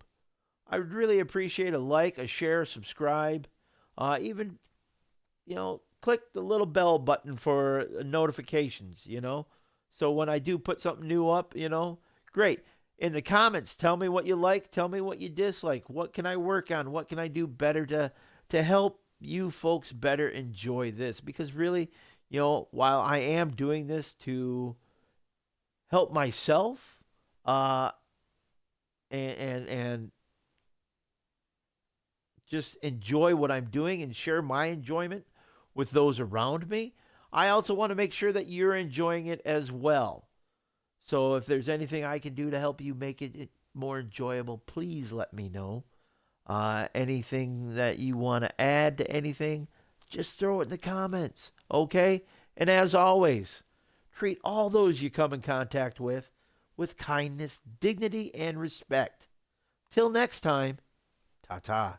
I would really appreciate a like, a share, subscribe, even, click the little bell button for notifications, So when I do put something new up, great. In the comments, tell me what you like, tell me what you dislike. What can I work on? What can I do better to help you folks better enjoy this? Because really, while I am doing this to help myself, and just enjoy what I'm doing and share my enjoyment with those around me, I also want to make sure that you're enjoying it as well. So if there's anything I can do to help you make it more enjoyable, please let me know. Anything that you want to add to anything, just throw it in the comments, okay? And as always, treat all those you come in contact with kindness, dignity, and respect. Till next time, ta-ta.